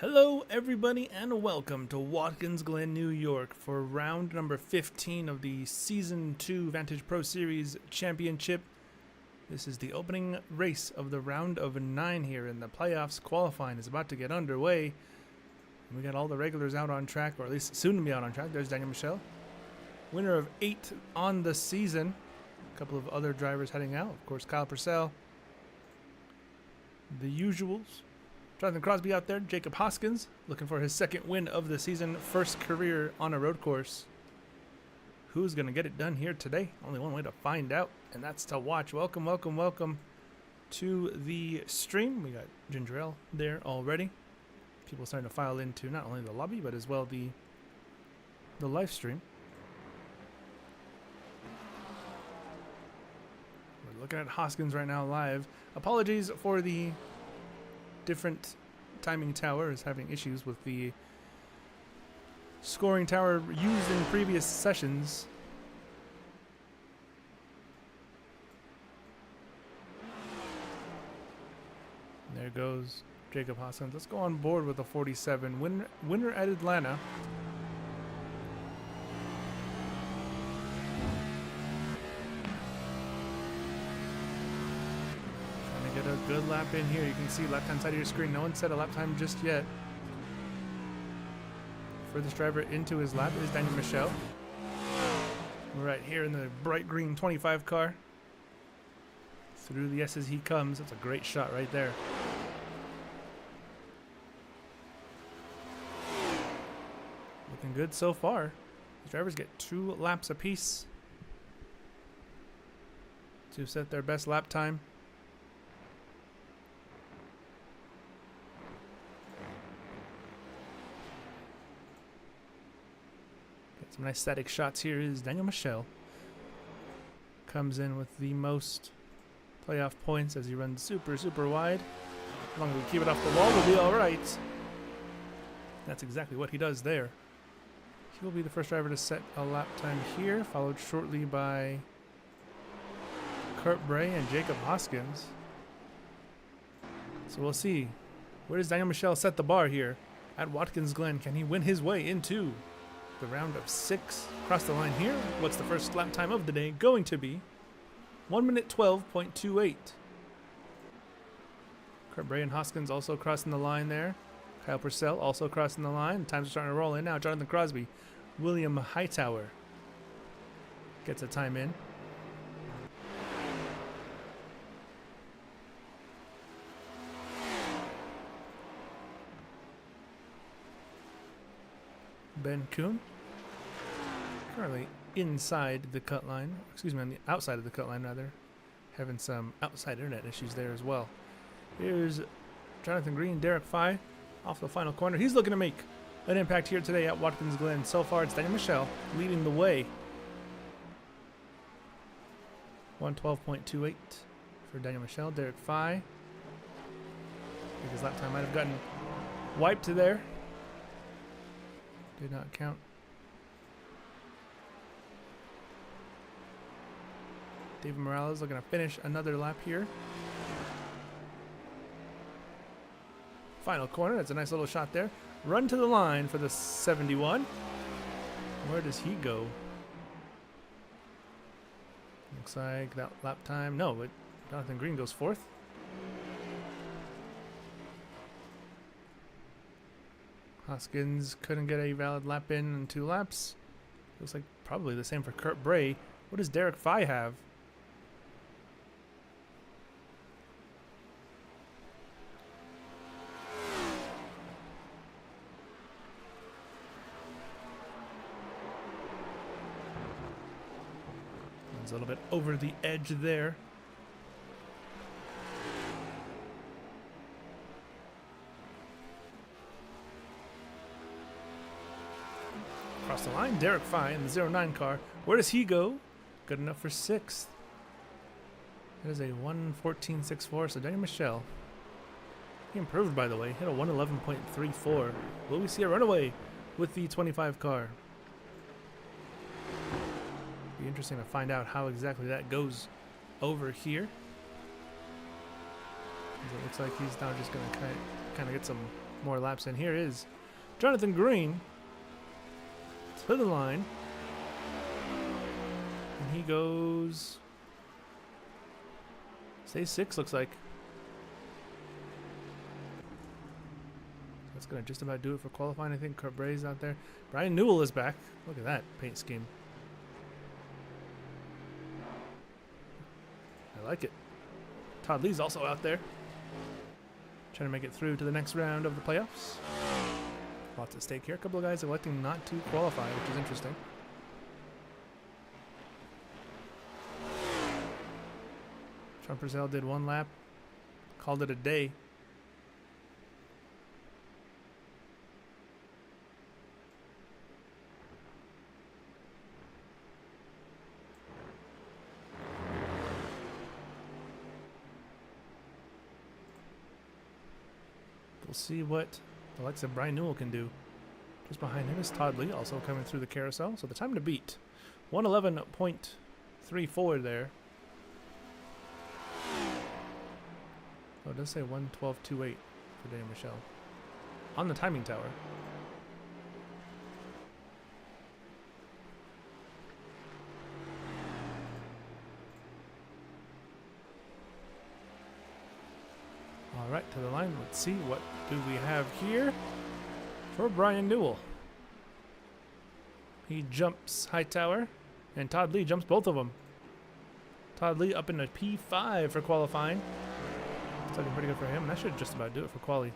Hello everybody and welcome to Watkins Glen, New York for round number 15 of the Season 2 Vantage Pro Series Championship. This is the opening race of the round of 9 here, and the playoffs qualifying is about to get underway. We got all the regulars out on track, or at least soon to be out on track. There's Daniel Michel, winner of 8 on the season. A couple of other drivers heading out. Of course, Kyle Purcell, the usuals. Jonathan Crosby out there, Jacob Hoskins, looking for his second win of the season, first career on a road course. Who's going to get it done here today? Only one way to find out, and that's to watch. Welcome, welcome, welcome to the stream. We got Ginger Ale there already. People starting to file into not only the lobby, but as well the live stream. We're looking at Hoskins right now live. Apologies for the different timing tower is having issues with the scoring tower used in previous sessions. There goes Jacob Hoskins. Let's go on board with the 47. Winner at Atlanta. Get a good lap in here. You can see left hand side of your screen. No one set a lap time just yet. Furthest driver into his lap is Daniel Michel. We're right here in the bright green 25 car. Through the S's he comes. That's a great shot right there. Looking good so far. These drivers get 2 laps apiece to set their best lap time. Some nice static shots here is Daniel Michel. Comes in with the most playoff points as he runs super, super wide. As long as we keep it off the wall, we'll be all right. That's exactly what he does there. He will be the first driver to set a lap time here, followed shortly by Kurt Bray and Jacob Hoskins. So we'll see. Where does Daniel Michel set the bar here at Watkins Glen? Can he win his way into the round of 6? Across the line here, what's the first lap time of the day going to be? 1 minute 12.28. Kurt Bray and Hoskins also crossing the line there. Kyle Purcell also crossing the line. Times are starting to roll in now. Jonathan Crosby, William Hightower gets a time in. Ben Kuhn currently inside the cut line, excuse me, on the outside of the cut line rather, having some outside internet issues there as well. Here's Jonathan Green, Derek Fye off the final corner. He's looking to make an impact here today at Watkins Glen. So far it's Daniel Michel leading the way. 112.28 for Daniel Michel. Derek Fye, I think his lap time might have gotten wiped there. Did not count. David Morales looking to finish another lap here. Final corner. That's a nice little shot there. Run to the line for the 71. Where does he go? Looks like that lap time. No, but Jonathan Green goes 4th. Hoskins couldn't get a valid lap in 2 laps. Looks like probably the same for Kurt Bray. What does Derek Fye have? It's a little bit over the edge there. Across the line, Derek Fye in the 09 car. Where does he go? Good enough for 6th. That is a 1:14.64. So Daniel Michel, he improved, by the way. Hit a 1:11.34. Will we see a runaway with the 25 car? Be interesting to find out how exactly that goes over here. It looks like he's now just going to kind of get some more laps in. Here is Jonathan Green to the line. And he goes... Stays 6, looks like. That's going to just about do it for qualifying. I think Carbray's out there. Brian Newell is back. Look at that paint scheme. I like it. Todd Lee's also out there, trying to make it through to the next round of the playoffs. Lots at stake here. A couple of guys electing not to qualify, which is interesting. Sean Purcell did 1 lap, called it a day. We'll see what the likes of Brian Newell can do. Just behind him is Todd Lee, also coming through the carousel. So the time to beat, 1:11.34 there. Oh, it does say 1:12.28 for Daniel Michelle on the timing tower. All right, to the line. Let's see, what do we have here for Brian Newell? He jumps Hightower, and Todd Lee jumps both of them. Todd Lee up in a P5 for qualifying. It's looking pretty good for him, and that should just about do it for quali.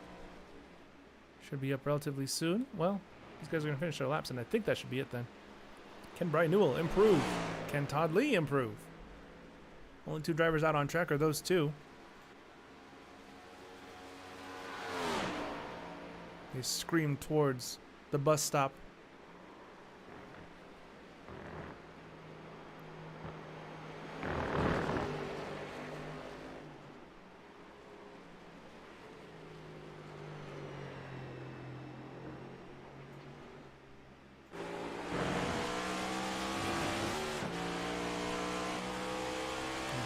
Should be up relatively soon. Well, these guys are going to finish their laps, and I think that should be it then. Can Brian Newell improve? Can Todd Lee improve? Only 2 drivers out on track are those 2. They scream towards the bus stop.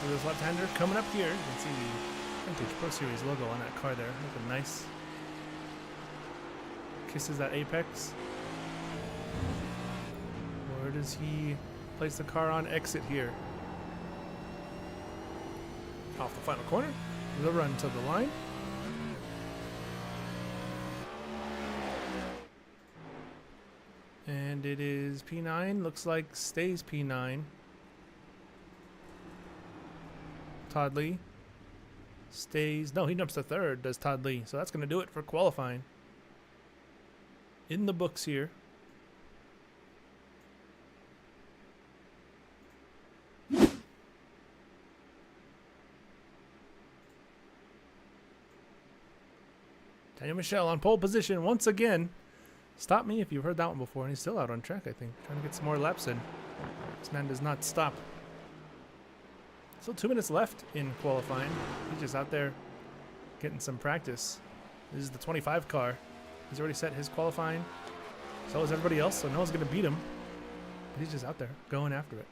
This left-hander coming up here. You can see the Vantage Pro Series logo on that car there. Looking nice. Kisses that apex. Where does he place the car on exit here? Off the final corner. The run to the line. And it is P9. Looks like stays P9. Todd Lee stays. No, he jumps to 3rd, does Todd Lee. So that's going to do it for qualifying. In the books here. Daniel Michelle on pole position once again. Stop me if you've heard that one before. And he's still out on track, I think. Trying to get some more laps in. This man does not stop. Still 2 minutes left in qualifying. He's just out there getting some practice. This is the 25 car. He's already set his qualifying. So is everybody else, so no one's going to beat him. But he's just out there going after it.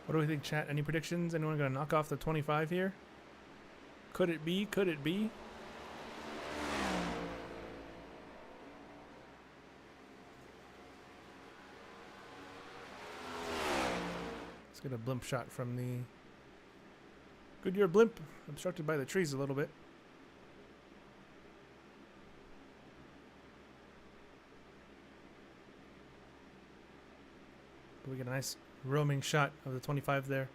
What do we think, chat? Any predictions? Anyone going to knock off the 25 here? Could it be? Could it be? Let's get a blimp shot from the Goodyear blimp, obstructed by the trees a little bit. But we get a nice roaming shot of the 25 there.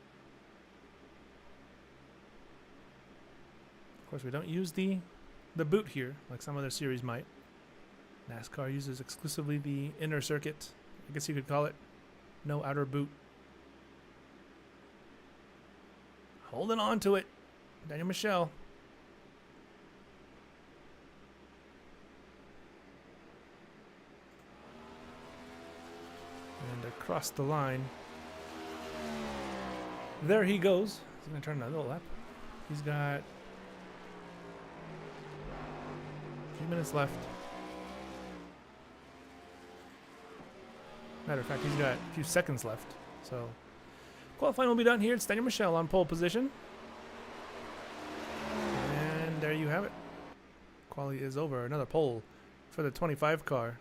Of course, we don't use the boot here, like some other series might. NASCAR uses exclusively the inner circuit, I guess you could call it. No outer boot. Holding on to it, Daniel Michelle. And across the line. There he goes. He's going to turn another lap. He's got a few minutes left. Matter of fact, he's got a few seconds left. So qualifying will be done here. It's Daniel Michel on pole position. And there you have it. Quali is over. Another pole for the 25 car.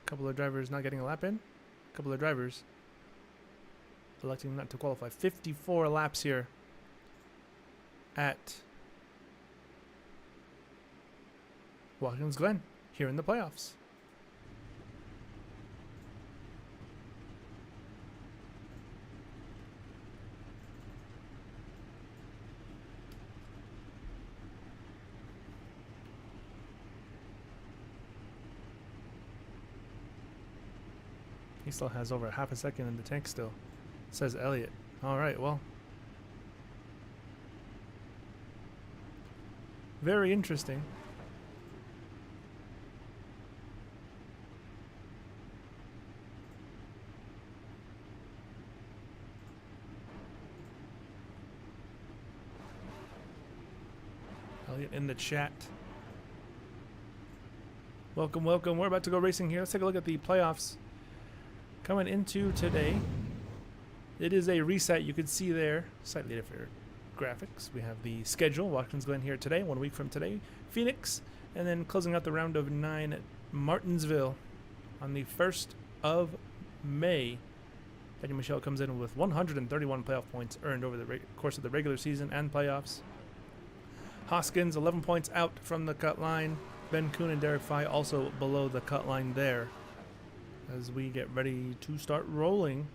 A couple of drivers not getting a lap in. A couple of drivers electing not to qualify. 54 laps here at Watkins Glen here in the playoffs. He still has over half a second in the tank still, says Elliott. All right, well, very interesting. Elliott in the chat. Welcome, welcome. We're about to go racing here. Let's take a look at the playoffs coming into today. It is a reset. You can see there slightly different graphics. We have the schedule. Watkins Glen here today, 1 week from today. Phoenix, and then closing out the round of 9 at Martinsville on the 1st of May. Daniel Michel comes in with 131 playoff points earned over the course of the regular season and playoffs. Hoskins 11 points out from the cut line. Ben Kuhn and Derek Fye also below the cut line there as we get ready to start rolling.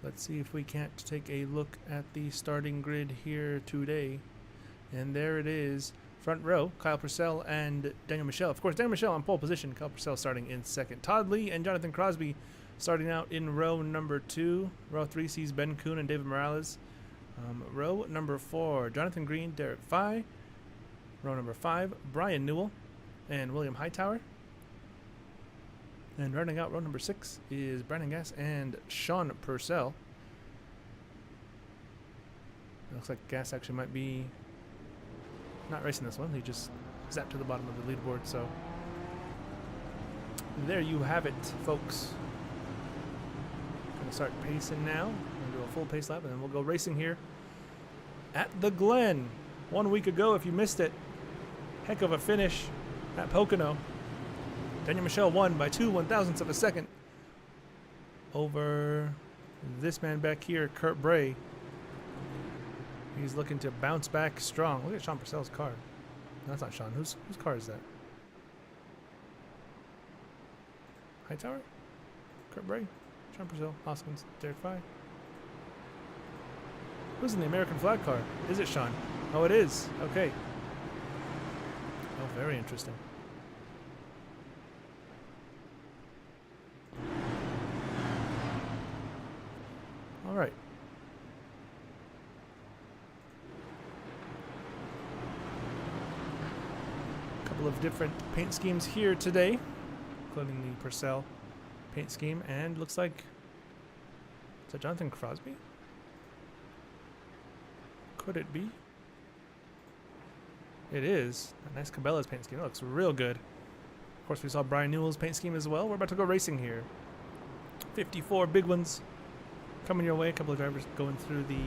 Let's see if we can't take a look at the starting grid here today. And there it is. Front row, Kyle Purcell and Daniel Michel. Of course, Daniel Michel on pole position. Kyle Purcell starting in second. Todd Lee and Jonathan Crosby starting out in row number 2. Row 3 sees Ben Kuhn and David Morales. Row number 4, Jonathan Green, Derek Fye. Row number 5, Brian Newell and William Hightower. And running out row number 6 is Brandon Gass and Sean Purcell. It looks like Gass actually might be not racing this one. He just zapped to the bottom of the leaderboard. So there you have it, folks. Gonna start pacing now. We'll do a full pace lap and then we'll go racing here at the Glen. 1 week ago, if you missed it, heck of a finish at Pocono. Daniel Michel won by 2/1000ths of a second over this man back here, Kurt Bray. He's looking to bounce back strong. Look at Sean Purcell's car. No, that's not Sean. Whose car is that? Hightower? Kurt Bray? Sean Purcell? Hoskins? Derek Fye? Who's in the American flag car? Is it Sean? Oh, it is. Okay. Oh, very interesting. All right. A couple of different paint schemes here today, including the Purcell paint scheme, and looks like, is that Jonathan Crosby? Could it be? It is. A nice Cabela's paint scheme. It looks real good. Of course, we saw Brian Newell's paint scheme as well. We're about to go racing here. 54 big ones coming your way. A couple of drivers going through the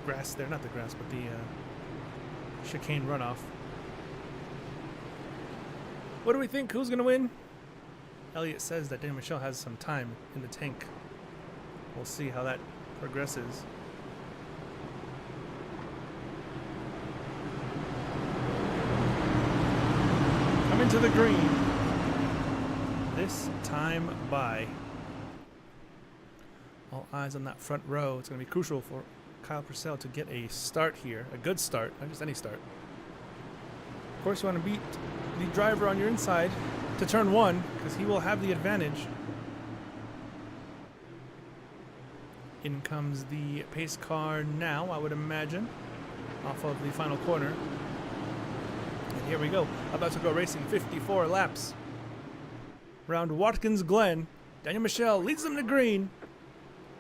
grass there. Not the grass, but the chicane runoff. What do we think? Who's going to win? Elliott says that Daniel Michel has some time in the tank. We'll see how that progresses. Coming to the green. This time by. All eyes on that front row. It's going to be crucial for Kyle Purcell to get a start here. A good start, not just any start. Of course, you want to beat the driver on your inside to turn 1, because he will have the advantage. In comes the pace car now, I would imagine, off of the final corner. And here we go, about to go racing 54 laps. Round Watkins Glen. Daniel Michel leads them to green.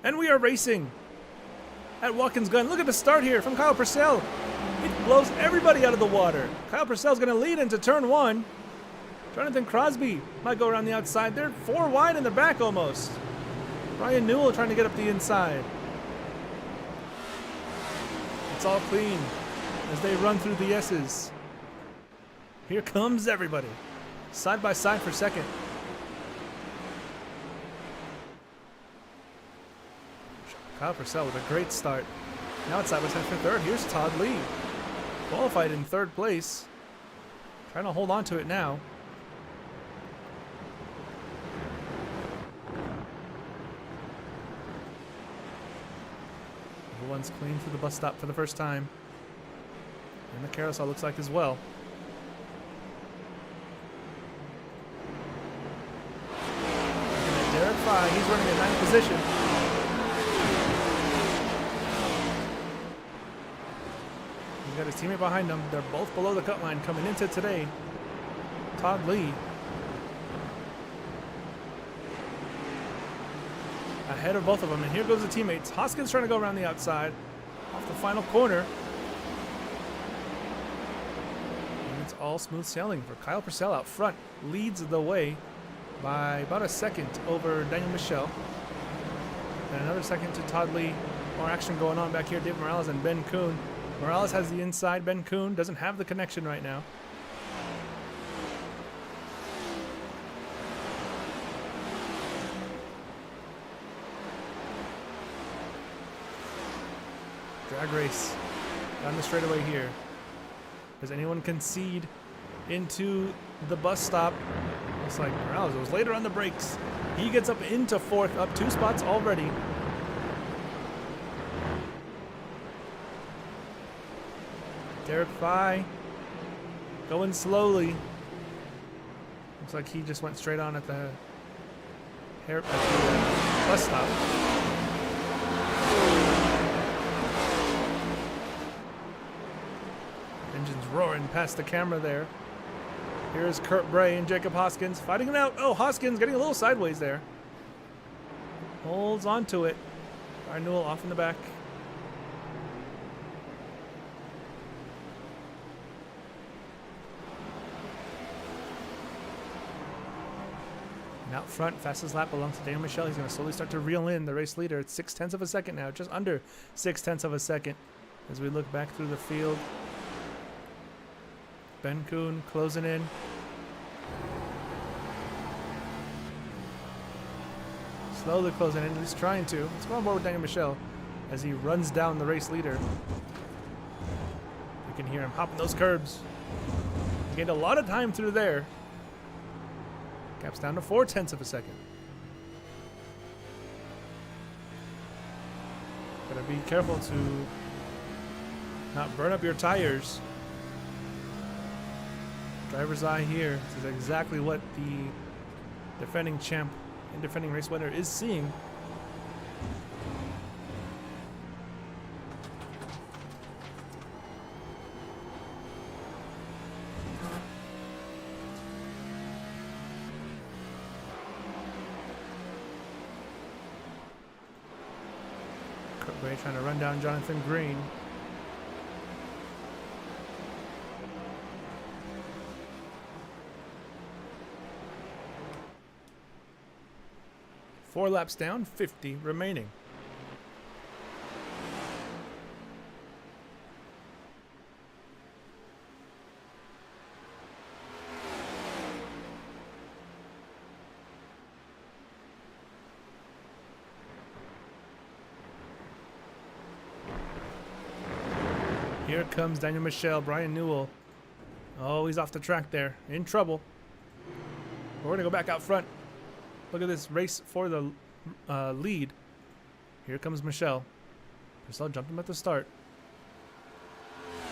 And we are racing at Watkins Glen. Look at the start here from Kyle Purcell. blows everybody out of the water. Kyle Purcell's going to lead into turn 1. Jonathan Crosby might go around the outside. They're 4 wide in the back almost. Brian Newell trying to get up the inside. It's all clean as they run through the S's. Here comes everybody. Side by side for second. Kyle Purcell with a great start. Now it's side by side for third. Here's Todd Lee. Qualified in third place. Trying to hold on to it now. Everyone's clean through the bus stop for the first time. And the carousel looks like as well. Looking at Derek Fye, he's running in 9th position. He's got his teammate behind him. They're both below the cut line coming into today. Todd Lee ahead of both of them, and here goes the teammates. Hoskins trying to go around the outside off the final corner. And it's all smooth sailing for Kyle Purcell out front. Leads the way by about a second over Daniel Michel. And another second to Todd Lee. More action going on back here. David Morales and Ben Kuhn. Morales has the inside. Ben Kuhn doesn't have the connection right now. Drag race down the straightaway here. Does anyone concede into the bus stop? Looks like Morales was later on the brakes. He gets up into 4th, up 2 spots already. Derek Fye going slowly. Looks like he just went straight on at the bus stop. Engines roaring past the camera there. Here's Kurt Bray and Jacob Hoskins fighting it out. Oh, Hoskins getting a little sideways there. Holds on to it. Brian Newell off in the back. And out front, fastest lap belongs to Daniel Michel. He's going to slowly start to reel in the race leader. It's 0.6 of a second now, just under 0.6 of a second as we look back through the field. Ben Kuhn closing in. Slowly closing in, at least trying to. Let's go on board with Daniel Michel as he runs down the race leader. You can hear him hopping those curbs. He gained a lot of time through there. Gap's down to 0.4 of a second. Gotta be careful to not burn up your tires. Driver's eye here. This is exactly what the defending champ and defending race winner is seeing. Kurt Bray trying to run down Jonathan Green. Four laps down, 50 remaining. Here comes Daniel Michel, Brian Newell. Oh, he's off the track there, in trouble. We're gonna go back out front. Look at this race for the lead. Here comes Michel. Purcell jumped him at the start.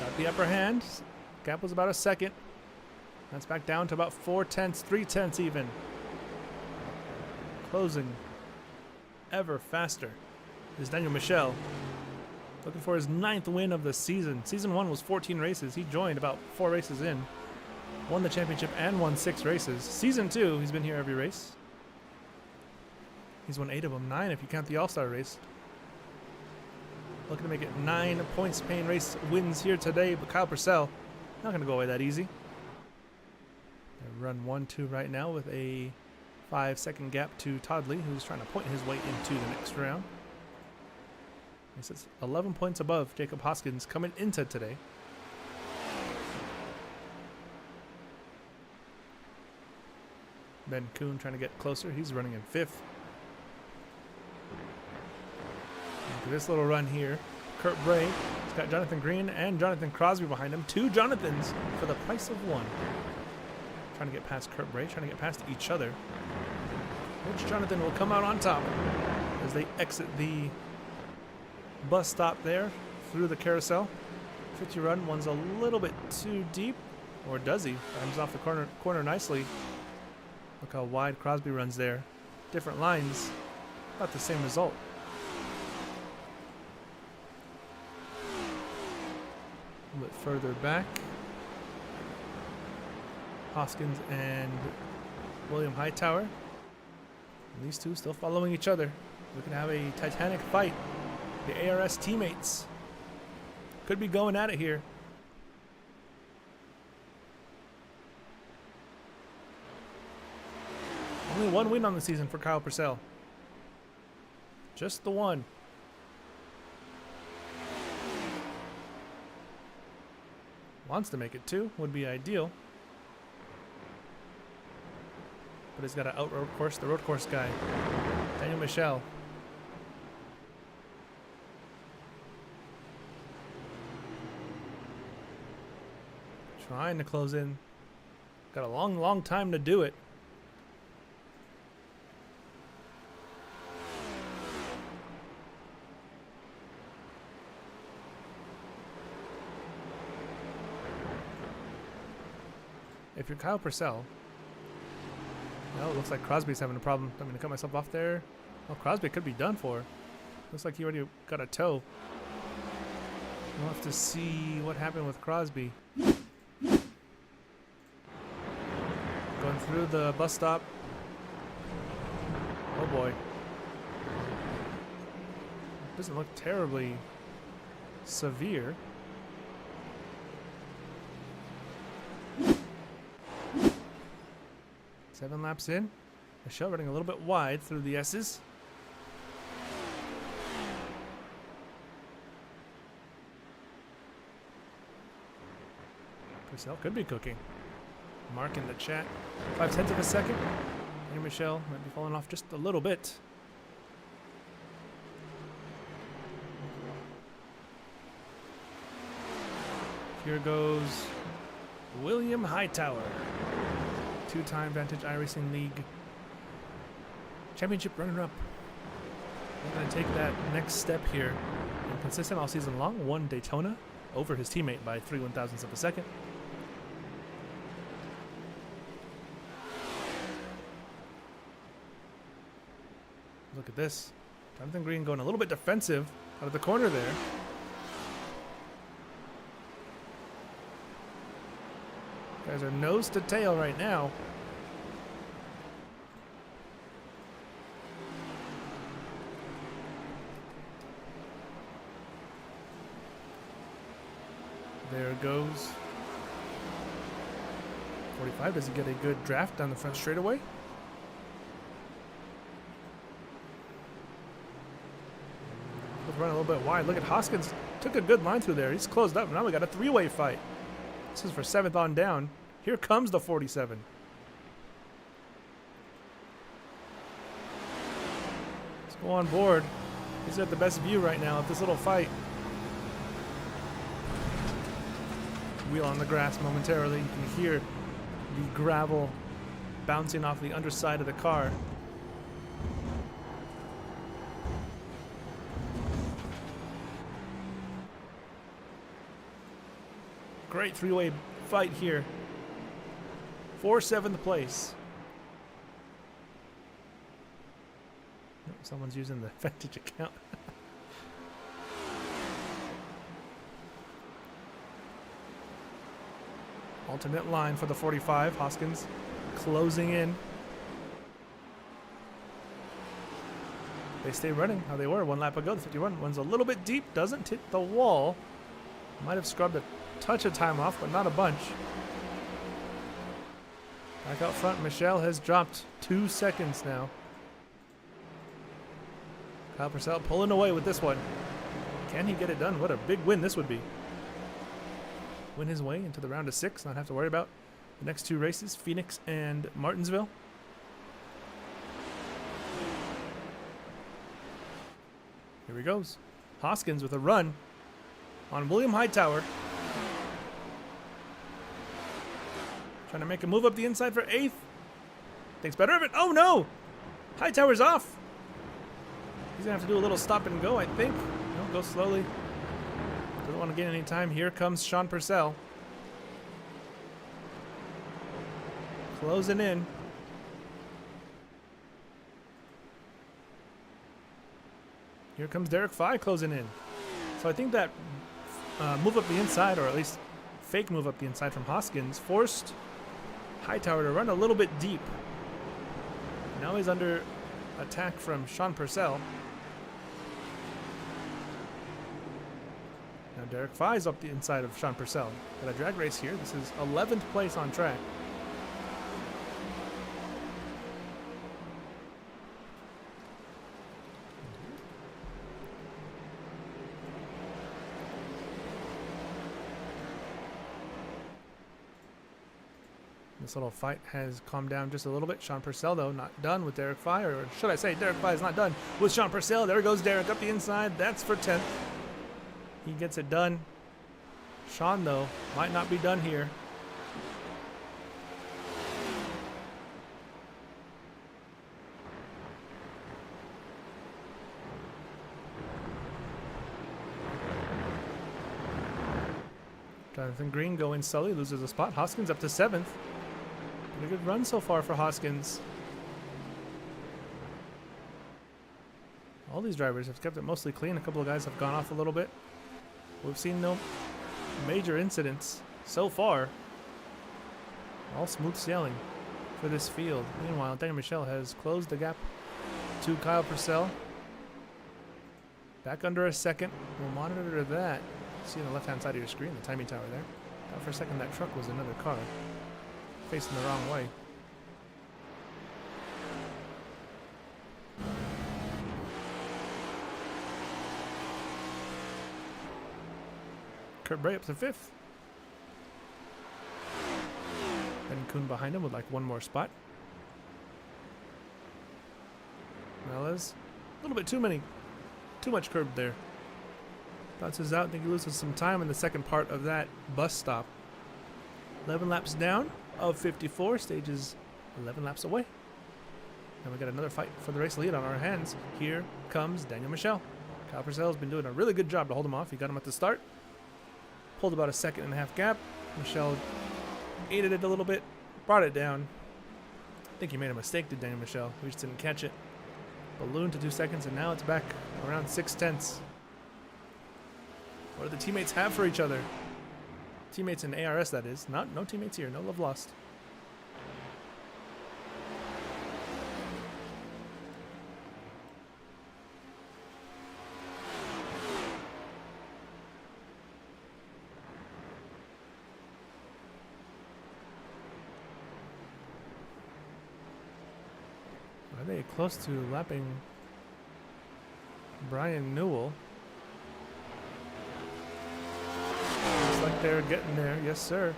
Got the upper hand. Gap was about a second. That's back down to about 0.4, 0.3 even. Closing ever faster is Daniel Michel. Looking for his 9th win of the season. Season 1 was 14 races. He joined about 4 races in. Won the championship and won 6 races. Season 2, he's been here every race. He's won 8 of them, 9 if you count the All-Star race. Looking to make it 9 points pain race wins here today, but Kyle Purcell not going to go away that easy. They run 1-2 right now with a 5-second gap to Toddley, who's trying to point his way into the next round. He sits 11 points above Jacob Hoskins coming into today. Ben Kuhn trying to get closer. He's running in 5th. Look at this little run here. Kurt Bray. He's got Jonathan Green and Jonathan Crosby behind him. 2 Jonathans for the price of 1. Trying to get past Kurt Bray. Trying to get past each other. Which Jonathan will come out on top as they exit the bus stop there through the carousel. 50 run. One's a little bit too deep. Or does he? Comes off the corner nicely. Look how wide Crosby runs there. Different lines. About the same result. A little bit further back. Hoskins and William Hightower. And these two still following each other. We can have a titanic fight. The ARS teammates could be going at it here. Only 1 win on the season for Kyle Purcell. Just the one. Wants to make it 2, would be ideal. But he's got to out road course the road course guy, Daniel Michel. Trying to close in. Got a long time to do it. If you're Kyle Purcell, well, it looks like Crosby's having a problem. I'm going to cut myself off there. Well, Crosby could be done for. Looks like he already got a toe. We'll have to see what happened with Crosby. Going through the bus stop. Oh boy. Doesn't look terribly severe. Seven laps in. Michelle running a little bit wide through the S's. Purcell could be cooking. Mark in the chat. 0.5 of a second. And Michelle might be falling off just a little bit. Here goes William Hightower. 2-time Vantage iRacing League championship runner-up. We're going to take that next step here. And consistent all season long, won Daytona over his teammate by 3/1000ths of a second. Look at this. Jonathan Green going a little bit defensive out of the corner there. Guys are nose to tail right now. There goes 45. Does he get a good draft down the front straightaway? Run a little bit wide. Look at Hoskins. Took a good line through there. He's closed up. Now we got a 3-way fight. This is for 7th on down. Here comes the 47. Let's go on board. He's got the best view right now of this little fight. Wheel on the grass momentarily. You can hear the gravel bouncing off the underside of the car. Great 3-way fight here for 7th place. Someone's using the Vantage account. Alternate line for the 45. Hoskins closing in. they stay running how they were 1 lap ago. The 51 one's a little bit deep, doesn't hit the wall. Might have scrubbed a touch of time off, but not a bunch. Back out front, Michelle has dropped 2 seconds now. Kyle Purcell pulling away with this one. Can he get it done? What a big win this would be. Win his way into the round of 6, not have to worry about the next 2 races, Phoenix and Martinsville. Here he goes. Hoskins with a run on William Hightower. Trying to make a move up the inside for 8th. Thinks better of it. Oh no! Hightower's off. He's going to have to do a little stop and go, I think. No, go slowly. Doesn't want to gain any time. Here comes Sean Purcell. Closing in. Here comes Derek Fye closing in. So I think that move up the inside, or at least fake move up the inside from Hoskins, forced Hightower to run a little bit deep. Now he's under attack from Sean Purcell. Now Derek Fye's up the inside of Sean Purcell. Got a drag race here. This is 11th place on track. This little fight has calmed down just a little bit. Sean Purcell, though, not done with Derek Fye, or should I say Derek Fye is not done with Sean Purcell. There goes Derek up the inside. That's for 10th. He gets it done. Sean, though, might not be done here. Jonathan Green going Sully, loses a spot. Hoskins up to 7th. Pretty good run so far for Hoskins. All these drivers have kept it mostly clean. A couple of guys have gone off a little bit. We've seen no major incidents so far. All smooth sailing for this field. Meanwhile, Daniel Michel has closed the gap to Kyle Purcell. Back under a second. We'll monitor that. See on the left-hand side of your screen, the timing tower there. Thought for a second that truck was another car. Facing the wrong way. Kurt Bray up to 5th. Ben Kuhn behind him with like one more spot. Melez, a little bit too much curb there. Bounces out, I think he loses some time in the second part of that bus stop. 11 laps down of 54, stage is 11 laps away. And we got another fight for the race lead on our hands. Here comes Daniel Michel. Kyle Purcell's been doing a really good job to hold him off. He got him at the start. Pulled about a 1.5 second gap. Michel aided it a little bit, brought it down. I think he made a mistake, did Daniel Michel. We just didn't catch it. Balloon to 2 seconds, and now it's back around 6/10. What do the teammates have for each other? Teammates in ARS, that is. No teammates here. No love lost. Are they close to lapping Brian Newell? Looks like they're getting there. Yes, sir.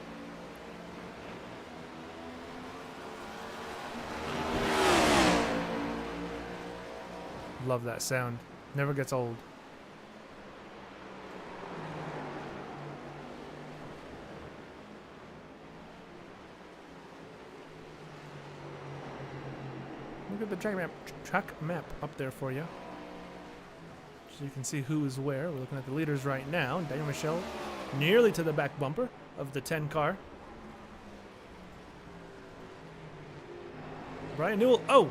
Love that sound. Never gets old. Look at the track map up there for you. So you can see who is where. We're looking at the leaders right now. Daniel Michel nearly to the back bumper of the 10 car. Brian Newell, oh!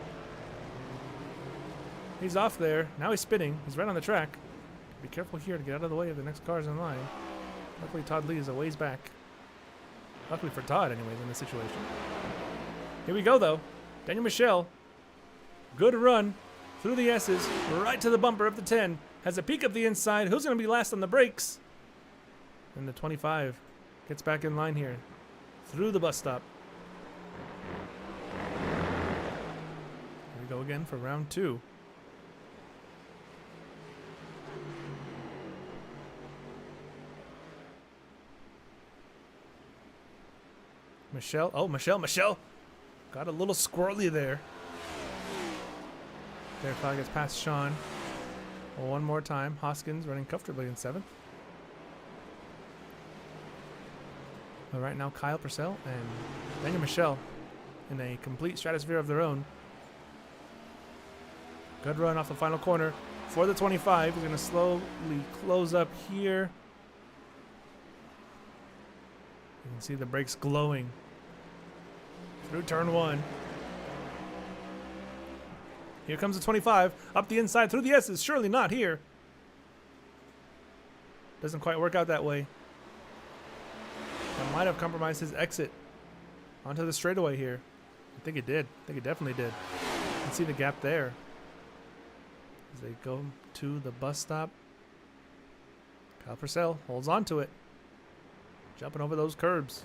He's off there. Now he's spinning. He's right on the track. Be careful here to get out of the way of the next cars in line. Luckily, Todd Lee is a ways back. Luckily for Todd, anyways, in this situation. Here we go, though. Daniel Michel. Good run. through the S's, right to the bumper of the 10. Has a peek up the inside. Who's going to be last on the brakes? And the 25 gets back in line here. Through the bus stop. Here we go again for round 2. Michelle. Oh, Michelle. Got a little squirrely there. Derek Fowler gets past Sean. One more time. Hoskins running comfortably in 7th. But right now, Kyle Purcell and Daniel Michelle in a complete stratosphere of their own. Good run off the final corner for the 25. He's going to slowly close up here. You can see the brakes glowing through turn 1. Here comes the 25, up the inside, through the S's. Surely not here. Doesn't quite work out that way. That might have compromised his exit onto the straightaway here. I think it did. I think it definitely did. You can see the gap there as they go to the bus stop. Kyle Purcell holds on to it, jumping over those curbs.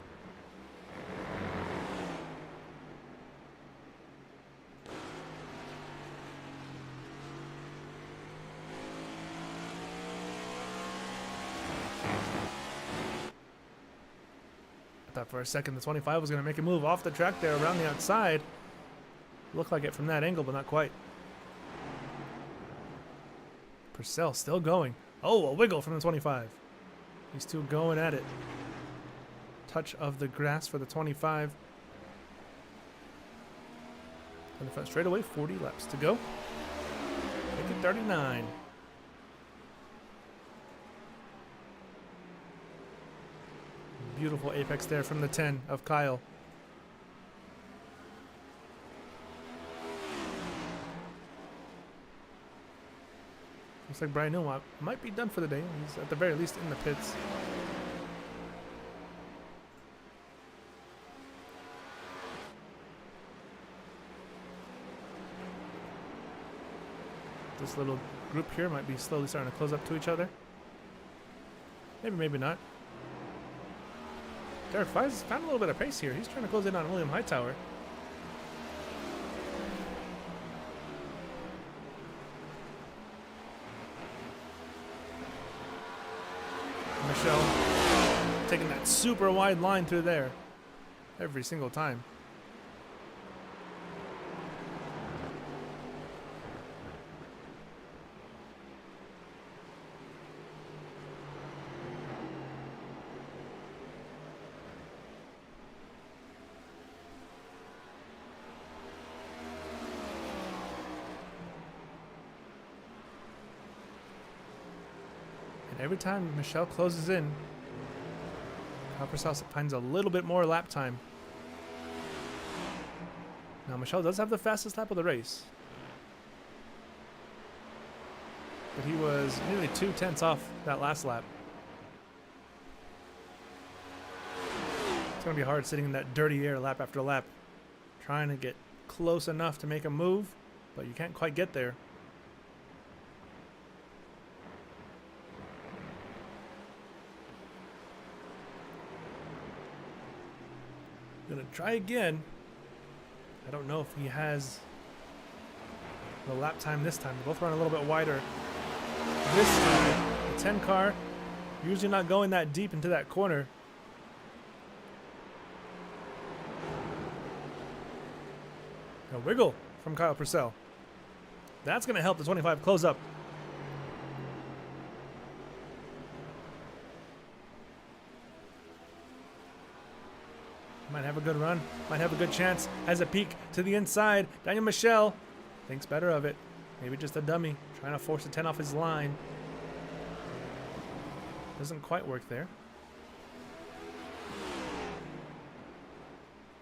Thought for a second the 25 was going to make a move off the track there around the outside. Looked like it from that angle, but not quite. Purcell still going. Oh, a wiggle from the 25. These two going at it. Touch of the grass for the 25. On the front straightaway, 40 laps to go. Make it 39. Beautiful apex there from the 10 of Kyle. Looks like Brian Newmont might be done for the day. He's at the very least in the pits. This little group here might be slowly starting to close up to each other. Maybe, maybe not. Derek Fives found a little bit of pace here. He's trying to close in on William Hightower. Michelle taking that super wide line through there every single time. Every time Michelle closes in, Kyle Purcell finds a little bit more lap time. Now Michelle does have the fastest lap of the race, but he was nearly 2/10 off that last lap. It's going to be hard sitting in that dirty air lap after lap, trying to get close enough to make a move, but you can't quite get there. Gonna try again. I don't know if he has the lap time this time. They both run a little bit wider this time. The 10 car usually not going that deep into that corner. A wiggle from Kyle Purcell. That's gonna help the 25 close up. Might have a good run, might have a good chance. Has a peek to the inside. Daniel Michelle thinks better of it. Maybe just a dummy, trying to force the 10 off his line. Doesn't quite work there.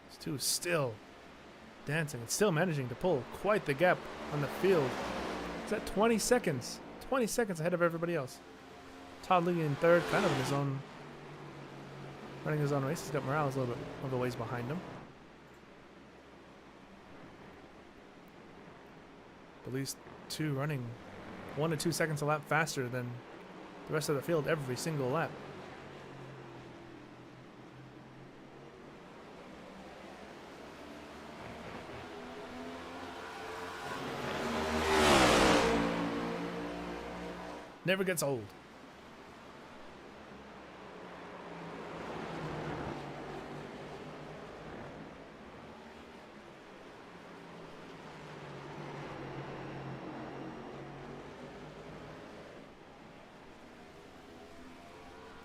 These two still dancing and still managing to pull quite the gap on the field. It's at 20 seconds. 20 seconds ahead of everybody else. Todd Lee in third, kind of in his own, running his own race. He's got Morales a little bit of the ways behind him. At least 2 running 1 to 2 seconds a lap faster than the rest of the field every single lap. Never gets old.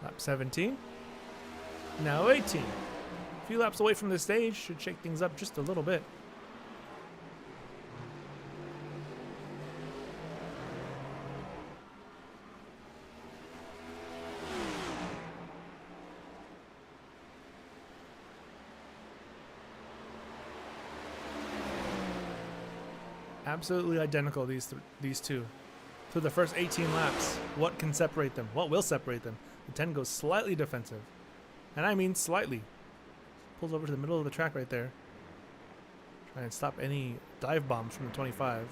Lap 17. Now 18. A few laps away from the stage should shake things up just a little bit. Absolutely identical, these two. Through the first 18 laps, what can separate them? What will separate them? The 10 goes slightly defensive. And I mean slightly. Pulls over to the middle of the track right there. Try and stop any dive bombs from the 25.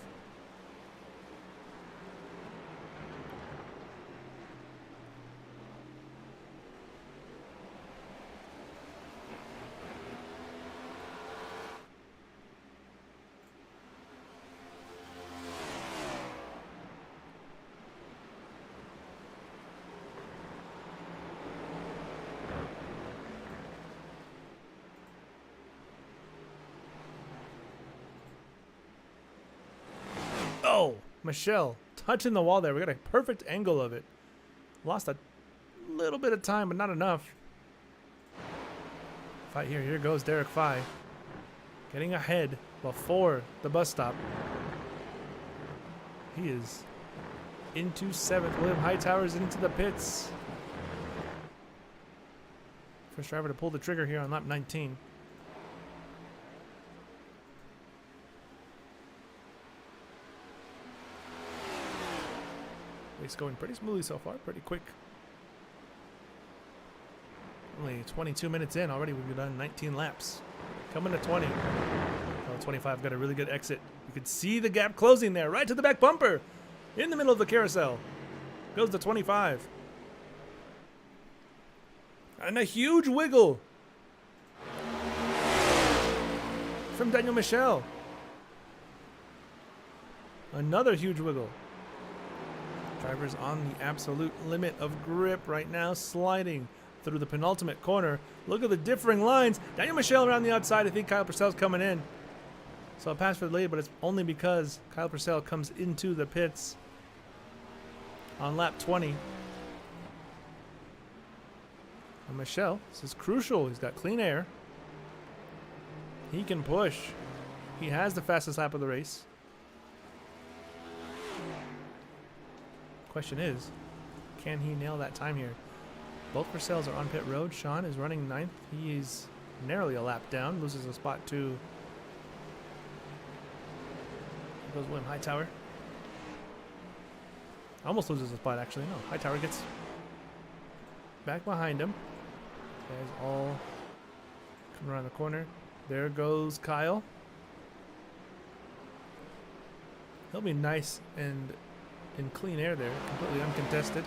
Oh, Michelle touching the wall there. We got a perfect angle of it. Lost a little bit of time, but not enough. Fight here. Here goes Derek Fye. Getting ahead before the bus stop. He is into 7th. William Hightower's into the pits. First driver to pull the trigger here on lap 19. Race going pretty smoothly so far, pretty quick. Only 22 minutes in already, we've done 19 laps. Coming to 20. Oh, 25 got a really good exit. You could see the gap closing there, right to the back bumper. In the middle of the carousel. Goes to 25. And a huge wiggle from Daniel Michel. Another huge wiggle. Driver's on the absolute limit of grip right now, sliding through the penultimate corner. Look at the differing lines. Daniel Michel around the outside. I think Kyle Purcell's coming in. So a pass for the lead, but it's only because Kyle Purcell comes into the pits on lap 20. And Michel, this is crucial. He's got clean air. He can push. He has the fastest lap of the race. Question is, can he nail that time here? Both Purcells are on pit road. Sean is running 9th. He's narrowly a lap down, loses a spot to Here goes William Hightower. Almost loses a spot actually. No, Hightower gets back behind him. Guys all come around the corner. There goes Kyle. He'll be nice and in clean air there, completely uncontested.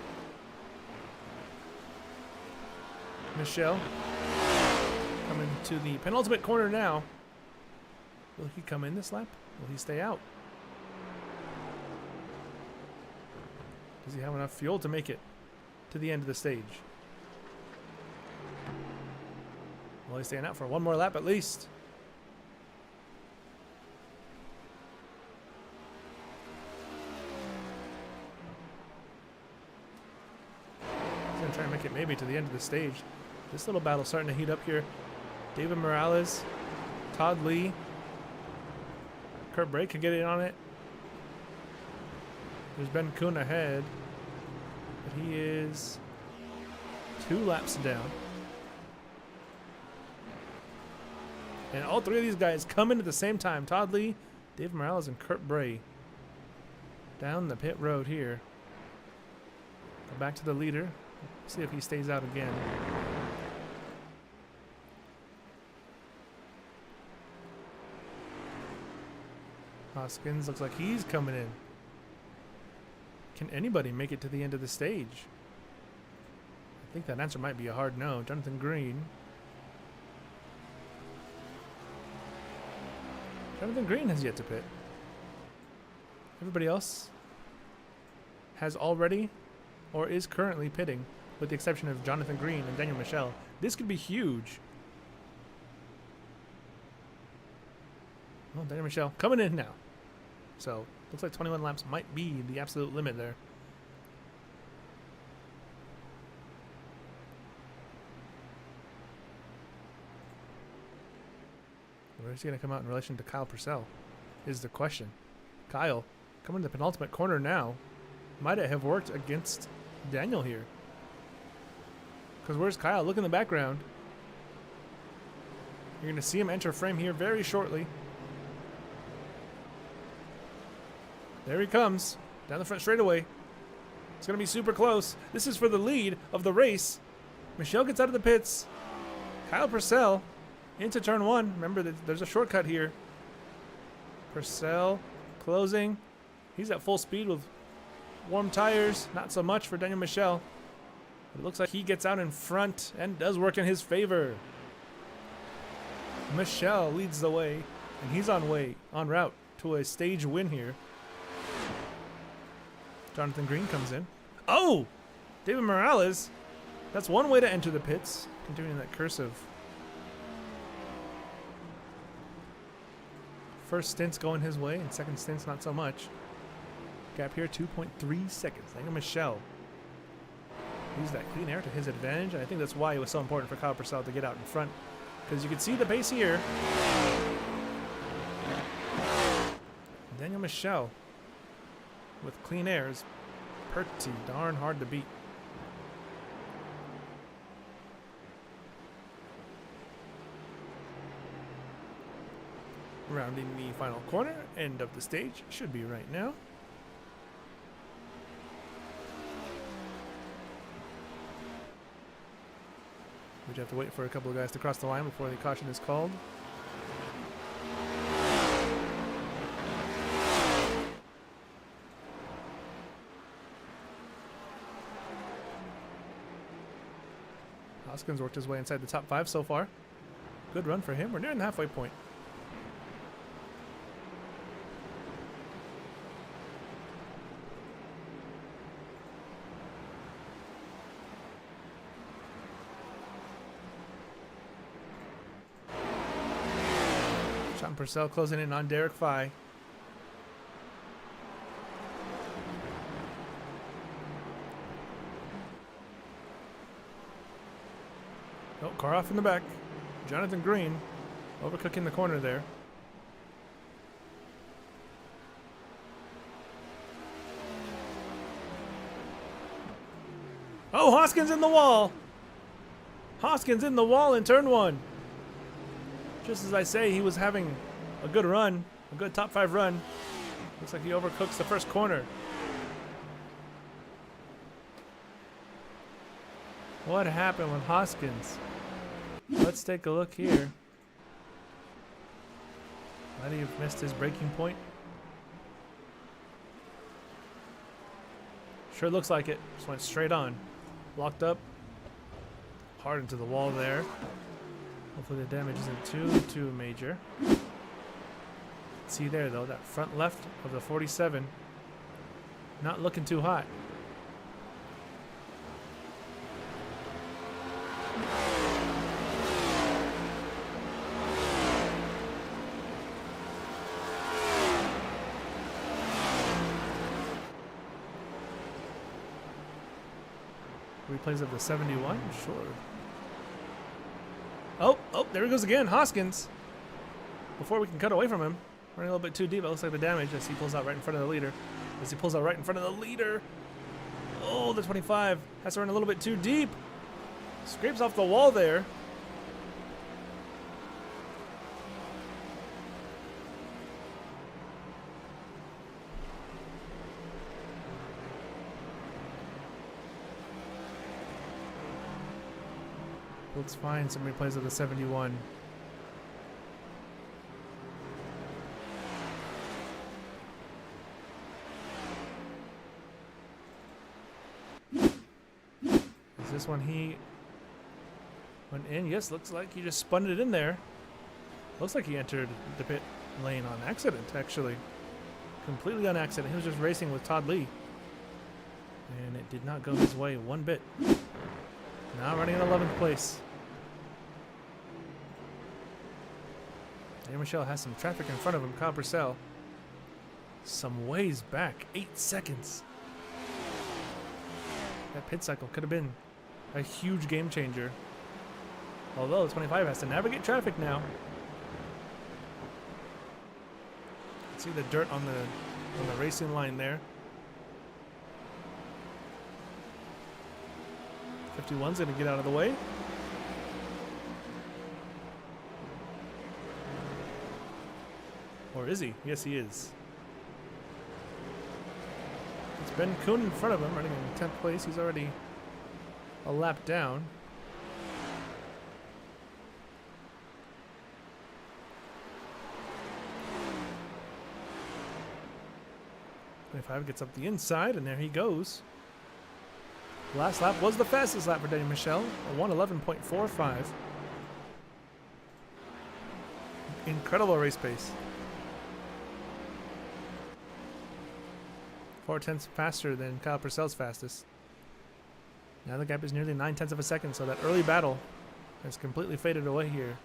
Michel coming to the penultimate corner now. Will he come in this lap? Will he stay out? Does he have enough fuel to make it to the end of the stage? Will he stay out for one more lap at least? Try and make it maybe to the end of the stage. This little battle's starting to heat up here. David Morales, Todd Lee, Kurt Bray could get in on it. There's Ben Kuhn ahead, but he is 2 laps down. And all 3 of these guys come in at the same time. Todd Lee, David Morales, and Kurt Bray down the pit road here. Go back to the leader. See if he stays out again. Hoskins looks like he's coming in. Can anybody make it to the end of the stage? I think that answer might be a hard no. Jonathan Green. Jonathan Green has yet to pit. Everybody else has already or is currently pitting, with the exception of Jonathan Green and Daniel Michel. This could be huge. Oh, Daniel Michel coming in now. So, looks like 21 laps might be the absolute limit there. Where's he going to come out in relation to Kyle Purcell is the question. Kyle coming to the penultimate corner now. Might it have worked against Daniel here? Because where's Kyle? Look in the background. You're going to see him enter frame here very shortly. There he comes. Down the front straightaway. It's going to be super close. This is for the lead of the race. Michel gets out of the pits. Kyle Purcell into turn one. Remember that there's a shortcut here. Purcell closing. He's at full speed with warm tires. Not so much for Daniel Michel. It looks like he gets out in front and does work in his favor. Michel leads the way, and he's on route to a stage win here. Jonathan Green comes in. Oh! David Morales. That's one way to enter the pits. Continuing that cursive. First stint's going his way, and second stint's not so much. Gap here, 2.3 seconds. Daniel Michel. Use that clean air to his advantage, and I think that's why it was so important for Kyle Purcell to get out in front. Because you can see the pace here. Daniel Michel with clean air is pretty darn hard to beat. Rounding the final corner, end of the stage, should be right now. We'd have to wait for a couple of guys to cross the line before the caution is called. Hoskins worked his way inside the top 5 so far. Good run for him. We're nearing the halfway point. Sean Purcell closing in on Derek Fye. Oh, car off in the back. Jonathan Green overcooking the corner there. Oh, Hoskins in the wall. Hoskins in the wall in turn 1. Just as I say, he was having a good run, a good top 5 run. Looks like he overcooks the first corner. What happened with Hoskins? Let's take a look here. Might he have missed his braking point? Sure looks like it. Just went straight on. Locked up. Hard into the wall there. Hopefully the damage isn't too major. See there though, that front left of the 47. Not looking too hot. Replays of the 71, sure. Oh, there he goes again, Hoskins. Before we can cut away from him, running a little bit too deep. It looks like the damage as he pulls out right in front of the leader. Oh, the 25 has to run a little bit too deep. Scrapes off the wall there. Looks fine. Some replays of the 71. Is this one he went in? Yes, looks like he just spun it in there. Looks like he entered the pit lane on accident, actually. Completely on accident. He was just racing with Todd Lee. And it did not go his way one bit. Now running in 11th place. Daniel Michelle has some traffic in front of him. Kyle Purcell some ways back. 8 seconds. That pit cycle could have been a huge game changer. Although 25 has to navigate traffic now. See the dirt on the racing line there. 51's going to get out of the way. Or is he? Yes, he is. It's Ben Kuhn in front of him, running in 10th place. He's already a lap down. .25 gets up the inside, and there he goes. Last lap was the fastest lap for Daniel Michelle, a 1:11.45. Incredible race pace. 4/10 faster than Kyle Purcell's fastest. Now the gap is nearly 9/10 of a second, so that early battle has completely faded away here.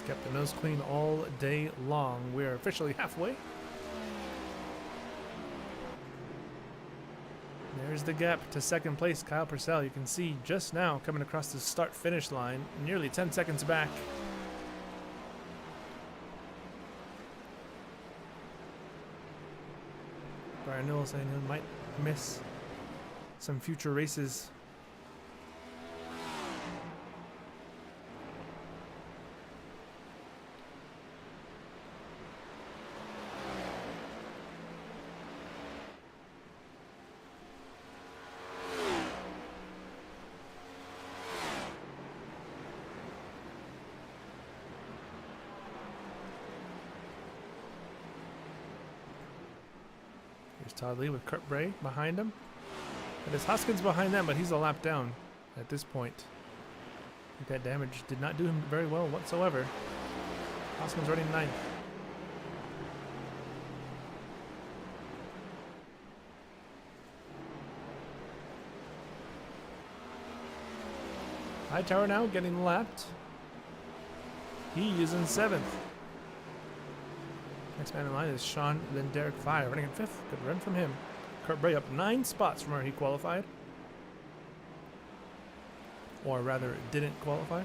Kept the nose clean all day long. We're officially halfway. There's the gap to second place, Kyle Purcell. You can see just now coming across the start-finish line, nearly 10 seconds back. Brian Newell saying he might miss some future races. Here's Todd Lee with Kurt Bray behind him. It is Hoskins behind them, but he's a lap down at this point. I think that damage did not do him very well whatsoever. Hoskins running 9th. Hightower now getting lapped. He is in 7th. Next man in line is Sean, then Derek Fire, running in 5th. Good run from him. Kurt Bray up 9 spots from where he qualified. Or rather, didn't qualify.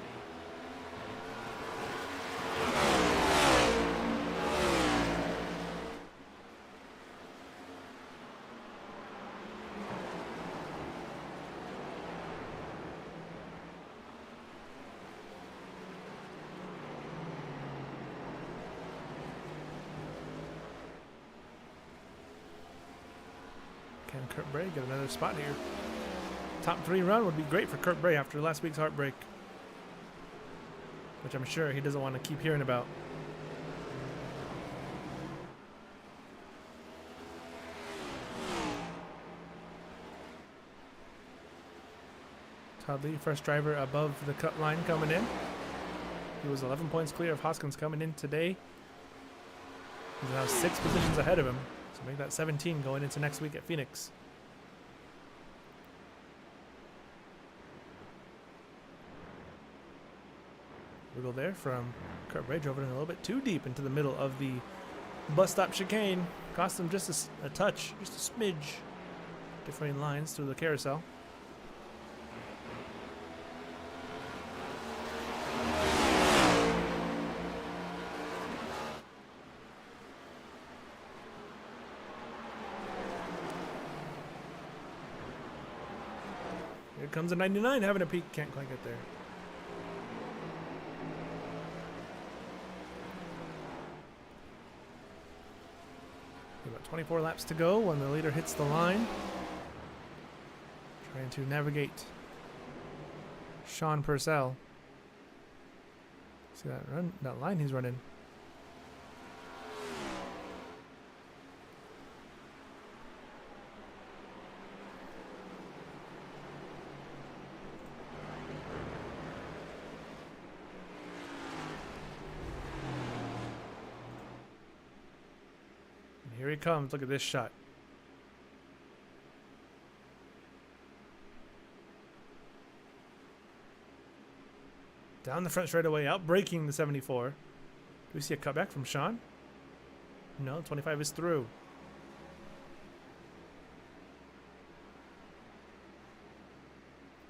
Can Kurt Bray get another spot here? Top 3 run would be great for Kurt Bray after last week's heartbreak, which I'm sure he doesn't want to keep hearing about. Todd Lee, first driver above the cut line coming in. He was 11 points clear of Hoskins coming in today. He's now 6 positions ahead of him. So make that 17 going into next week at Phoenix. Wiggle there from Kurt Bray. Drove it in a little bit too deep into the middle of the bus stop chicane. Cost him just a touch, just a smidge. Differing lines through the carousel. Here comes a 99 having a peek. Can't quite get there. About 24 laps to go when the leader hits the line. Trying to navigate Sean Purcell. See that line he's running. And here he comes. Look at this shot. Down the front straightaway, outbraking the 74. Do we see a cutback from Sean? No, 25 is through.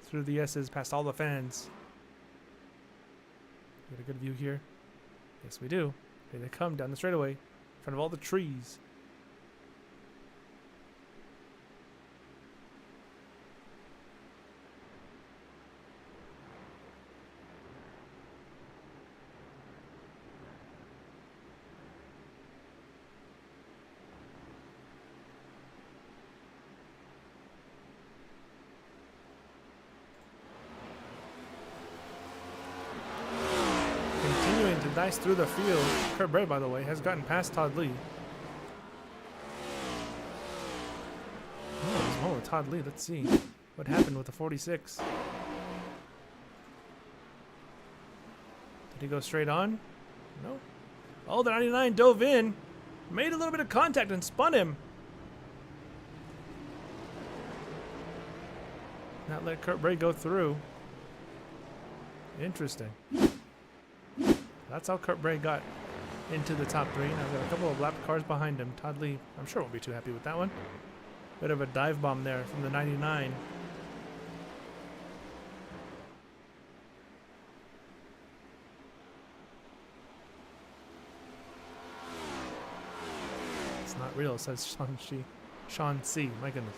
Through the S's, past all the fans. Get a good view here. Yes, we do. Here they come down the straightaway, in front of all the trees. Nice through the field. Kurt Bray, by the way, has gotten past Todd Lee. Oh, what's wrong with Todd Lee? Let's see what happened with the 46. Did he go straight on? No. Oh, the 99 dove in, made a little bit of contact and spun him. Not let Kurt Bray go through. Interesting. That's how Kurt Bray got into the top three. Now I've got a couple of lap cars behind him. Todd Lee, I'm sure, won't be too happy with that one. Bit of a dive bomb there from the 99. It's not real, says Sean C. My goodness.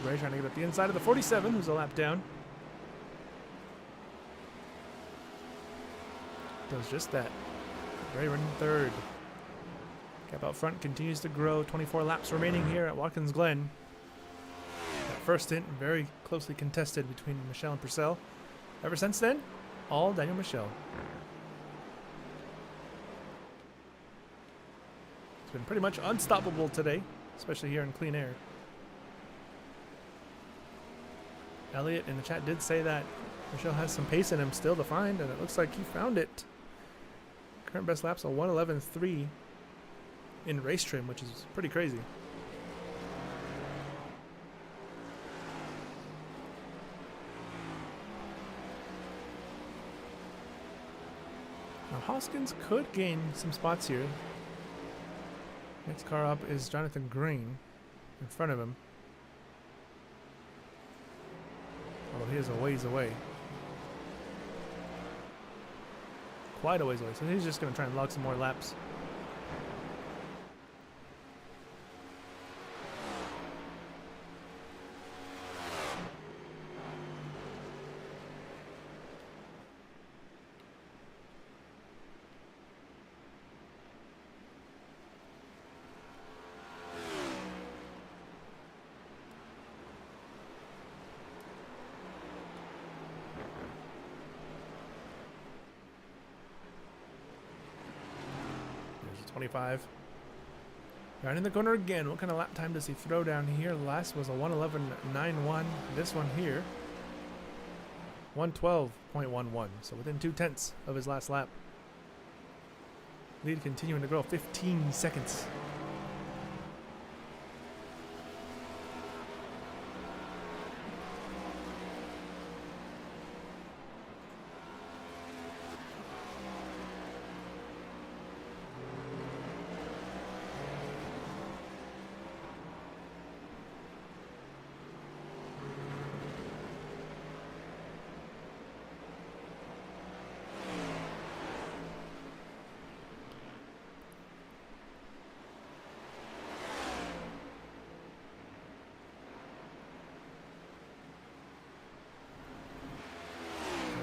Ray trying to get up the inside of the 47, who's a lap down. Does just that. Ray running third. Gap out front continues to grow. 24 laps remaining here at Watkins Glen. That first stint very closely contested between Michelle and Purcell. Ever since then, all Daniel Michelle. It's been pretty much unstoppable today, especially here in clean air. Elliot in the chat did say that Michelle has some pace in him still to find, and it looks like he found it. Current best laps a 1:11.3 in race trim, which is pretty crazy. Now Hoskins could gain some spots here. Next car up is Jonathan Green in front of him. Although he is a ways away. Quite a ways away. So he's just going to try and log some more laps. There's a 25. Right in the corner again. What kind of lap time does he throw down here? The last was a 1:11.91. This one here, 1:12.11. So within 2/10 of his last lap. Lead continuing to grow, 15 seconds.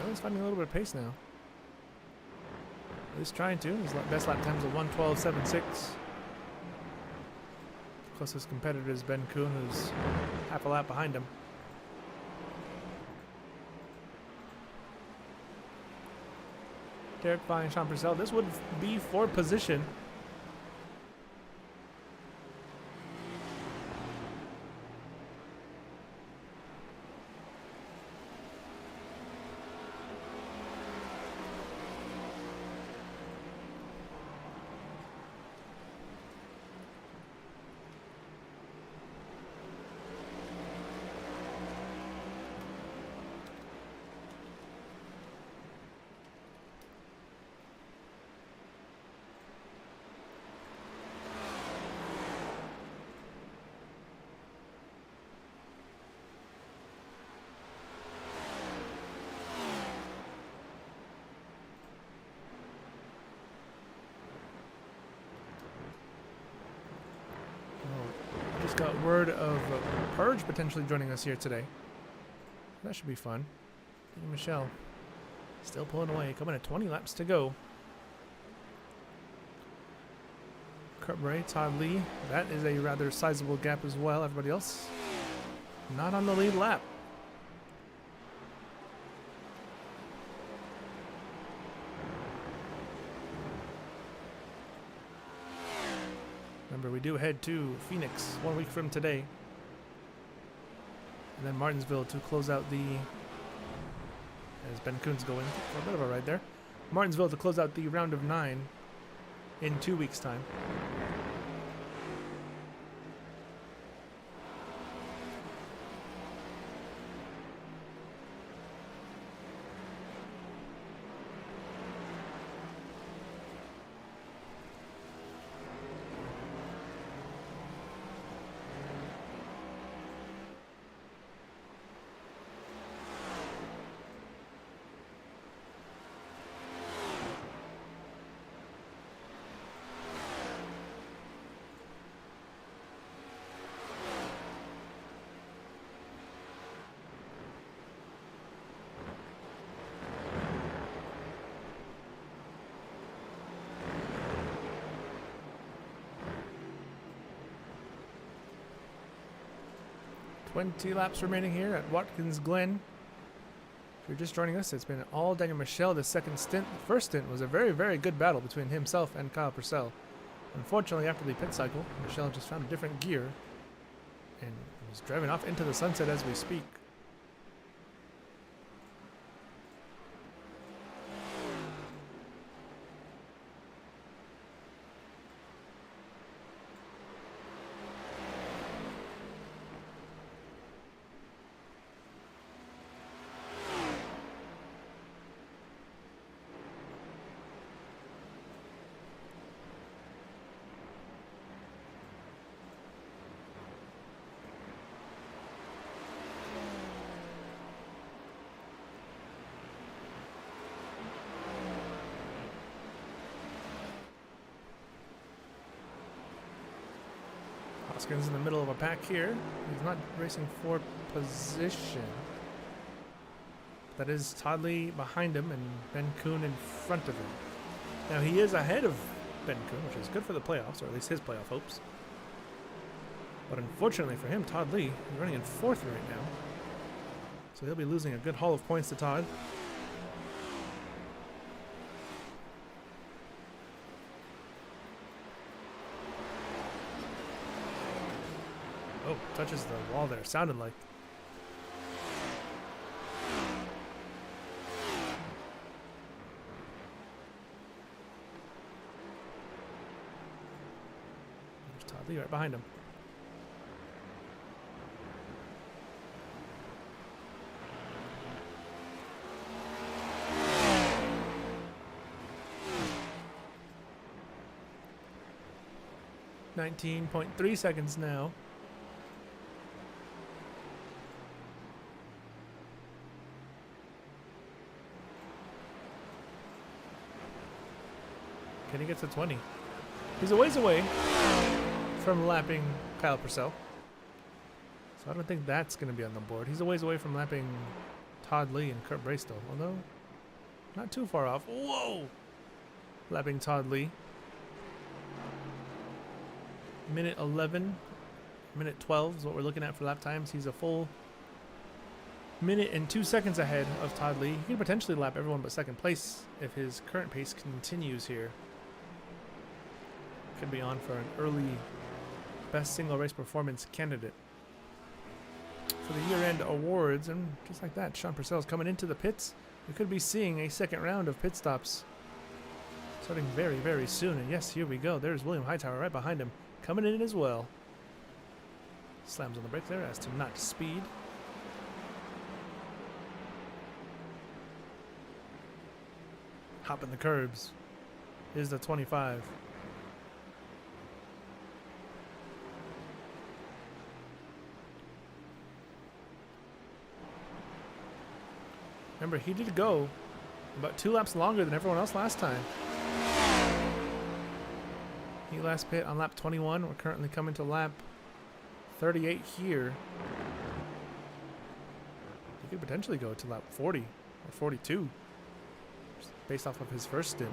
He's finding a little bit of pace now. At least trying to. His best lap time is a 1:12.76. Closest competitor is Ben Kuhn, who's half a lap behind him. Derek Vine, Sean Purcell. This would be for position. Just got word of Purge potentially joining us here today. That should be fun. And Michelle still pulling away, coming at 20 laps to go. Kurt Bray, Todd Lee, that is a rather sizable gap as well. Everybody else not on the lead lap. Remember, we do head to Phoenix 1 week from today. And then Martinsville to close out the... As Ben Kuhn's going for a bit of a ride there. Martinsville to close out the round of 9 in 2 weeks' time. .20 laps remaining here at Watkins Glen. If you're just joining us, it's been all Daniel Michel this second stint. The first stint was a very, very good battle between himself and Kyle Purcell. Unfortunately, after the pit cycle, Michel just found a different gear and is driving off into the sunset as we speak. Hoskins in the middle of a pack here. He's not racing for position. That is Todd Lee behind him and Ben Kuhn in front of him. Now he is ahead of Ben Kuhn, which is good for the playoffs, or at least his playoff hopes. But unfortunately for him, Todd Lee is running in 4th right now. So he'll be losing a good haul of points to Todd. Oh, touches the wall there. Sounded like. There's Todd Lee right behind him. .3 seconds now. Can he get to 20? He's a ways away from lapping Kyle Purcell. So I don't think that's going to be on the board. He's a ways away from lapping Todd Lee and Kurt Braystow. Although, not too far off. Whoa! lapping Todd Lee. Minute 11, minute 12 is what we're looking at for lap times. He's a full minute and 2 seconds ahead of Todd Lee. He could potentially lap everyone but second place if his current pace continues here. Could be on for an early best single race performance candidate for the year-end awards. And just like that, Sean Purcell's coming into the pits. We could be seeing a second round of pit stops starting very, very soon. And yes, here we go. There's William Hightower right behind him, coming in as well. Slams on the brake there as to not speed. Hopping the curbs is the 25. Remember, he did go about 2 laps longer than everyone else last time. He last pit on lap 21. We're currently coming to lap 38 here. He could potentially go to lap 40 or 42 based off of his first stint.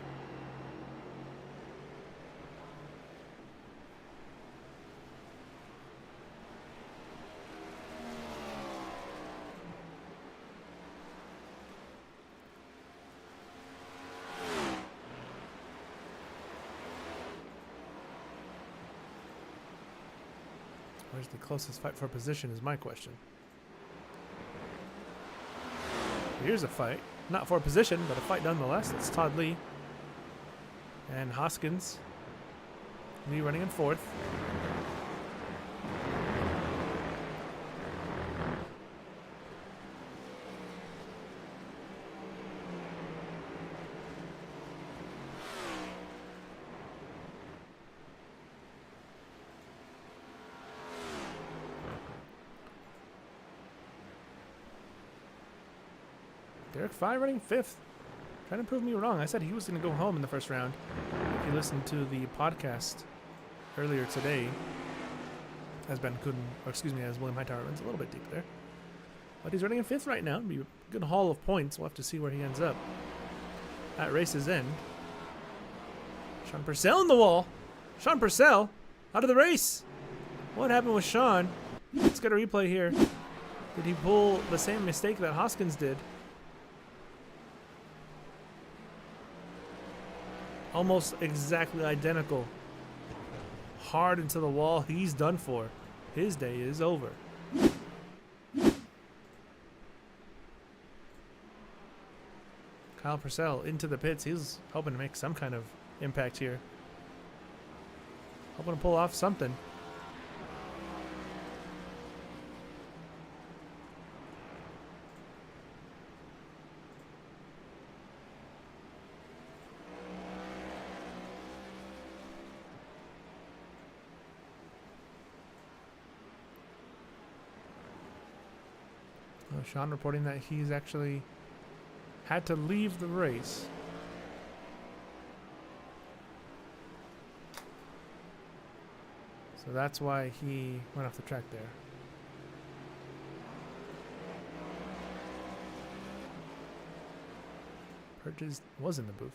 Where's the closest fight for position is my question. Here's a fight. Not for position, but a fight nonetheless. It's Todd Lee and Hoskins. Lee running in fourth. Derek Fye running fifth. Trying to prove me wrong. I said he was going to go home in the first round. If you listened to the podcast earlier today, as Ben Kuden, or excuse me, as William Hightower runs a little bit deep there. But he's running in fifth right now. It'll be a good haul of points. We'll have to see where he ends up at race's end. Sean Purcell in the wall. Sean Purcell out of the race. What happened with Sean? Let's get a replay here. Did he pull the same mistake that Hoskins did? Almost exactly identical. Hard into the wall. He's done for. His day is over. Kyle Purcell into the pits. He's hoping to make some kind of impact here. Hoping to pull off something. Sean reporting that he's actually had to leave the race. So that's why he went off the track there. Purges was in the booth.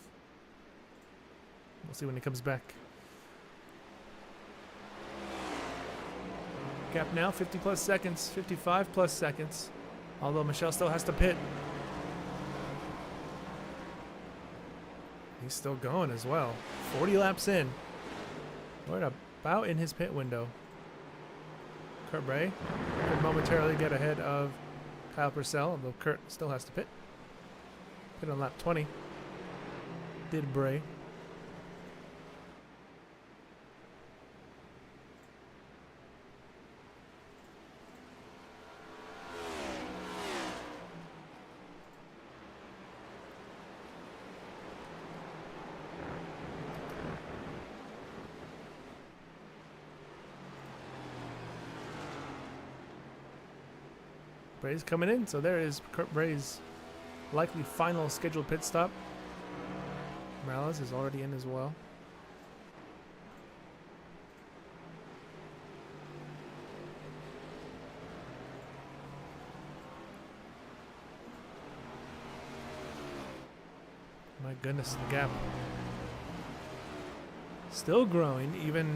We'll see when he comes back. Gap now 50 plus seconds, 55 plus seconds. Although Michelle still has to pit. He's still going as well. 40 laps in. We're about in his pit window. Kurt Bray could momentarily get ahead of Kyle Purcell, although Kurt still has to pit. Pit on lap 20. Did Bray. Bray's coming in, so there is Kurt Bray's likely final scheduled pit stop. Morales is already in as well. My goodness, the gap Still growing even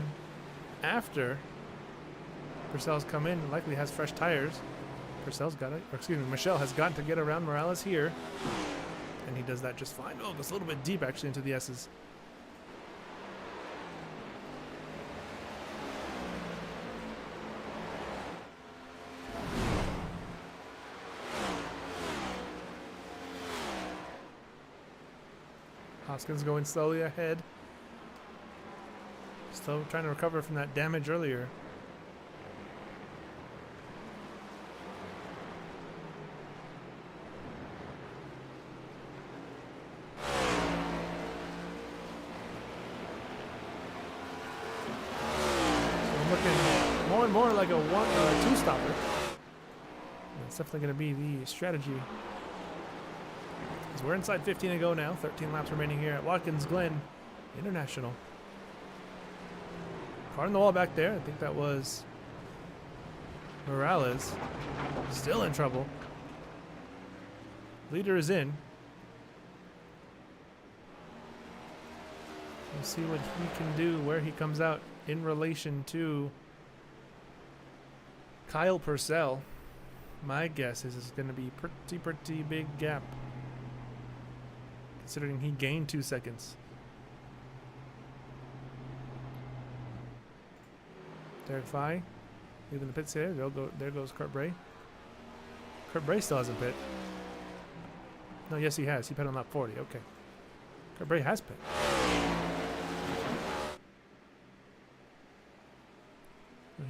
after Purcell's come in. Likely has fresh tires. Purcell's got it. Or excuse me, Michelle has gotten to get around Morales here. And he does that just fine. Oh, goes a little bit deep actually into the S's. Hoskins going slowly ahead. Still trying to recover from that damage earlier. So I'm looking more and more like a one or a two stopper. That's definitely going to be the strategy. We're inside 15 to go now. 13 laps remaining here at Watkins Glen International. Car on the wall back there. I think that was Morales. Still in trouble. Leader is in. We'll see what he can do, where he comes out in relation to Kyle Purcell. My guess is it's going to be pretty big gap, considering he gained 2 seconds. Derek Fye leaving the pits here. There goes Kurt Bray. Kurt Bray still hasn't pit. No, yes he has. He pit on lap 40. Okay. Kurt Bray has pit.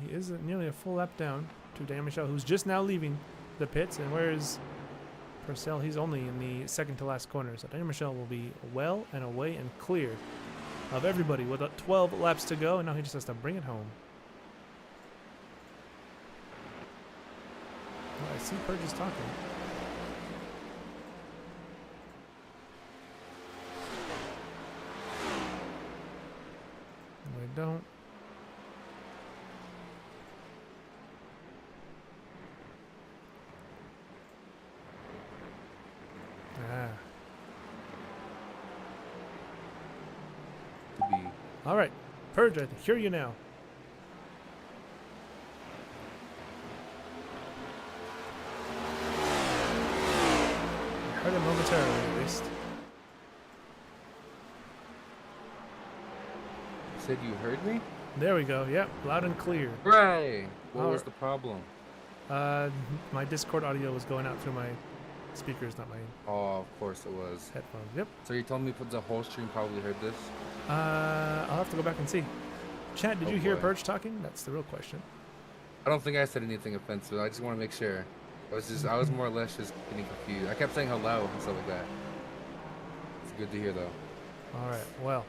He is nearly a full lap down to Dan Michel, who's just now leaving the pits. And where is Purcell? He's only in the second to last corner. So Daniel Michel will be well and away and clear of everybody with 12 laps to go. And now he just has to bring it home. Oh, I see Purge is talking. No, I don't. All right, Purge, I hear you now. I heard him momentarily, at least. You said you heard me? There we go. Yep, loud and clear. Right. What was the problem? My Discord audio was going out through my speakers, not my Oh, of course it was. headphones. Yep. So you told me the whole stream probably heard this? I'll have to go back and see. Chat, did you hear boy. Purge talking? That's the real question. I don't think I said anything offensive. I just want to make sure. I was more or less just getting confused. I kept saying hello and stuff like that. It's good to hear though. All right. Well,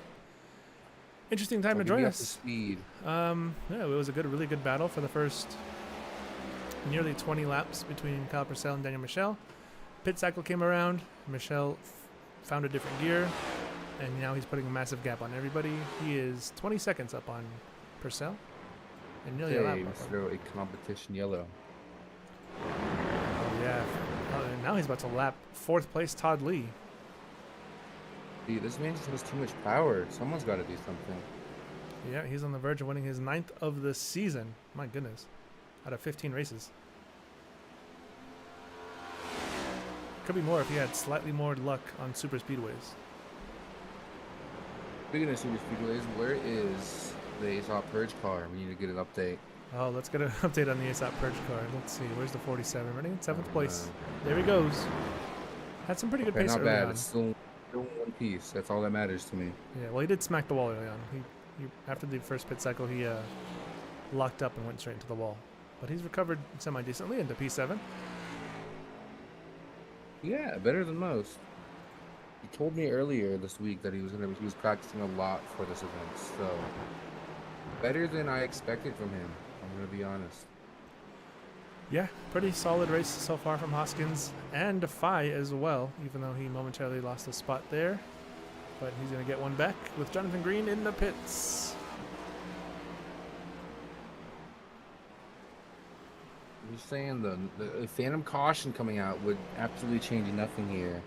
interesting time So to give join me up to us. speed. Yeah, it was a really good battle for the first nearly 20 laps between Kyle Purcell and Daniel Michel. Pit cycle came around. Michel found a different gear, and now he's putting a massive gap on everybody. He is 20 seconds up on Purcell, and nearly a lap Hey, up. Mr. A competition yellow. Oh yeah. And now he's about to lap 4th place Todd Lee. Dude, this man just has too much power. Someone's got to do something. Yeah, he's on the verge of winning his 9th of the season. My goodness. Out of 15 races. Could be more if he had slightly more luck on super speedways. Speaking of super speedways, where is the Aesop Purge car? We need to get an update. Oh, let's get an update on the ASAP Purge car. Let's see. Where's the 47? Running in 7th place. There he goes. Had some pretty good pace not early bad. on. It's still in one piece. That's all that matters to me. Yeah, well, he did smack the wall early on. He after the first pit cycle, he locked up and went straight into the wall. But he's recovered semi-decently into P7. Yeah, better than most. He told me earlier this week that he was practicing a lot for this event, so better than I expected from him. I'm gonna be honest. Yeah, pretty solid race so far from Hoskins and Defy as well, even though he momentarily lost a spot there. But he's going to get one back with Jonathan Green in the pits. I'm just saying the Phantom Caution coming out would absolutely change nothing here.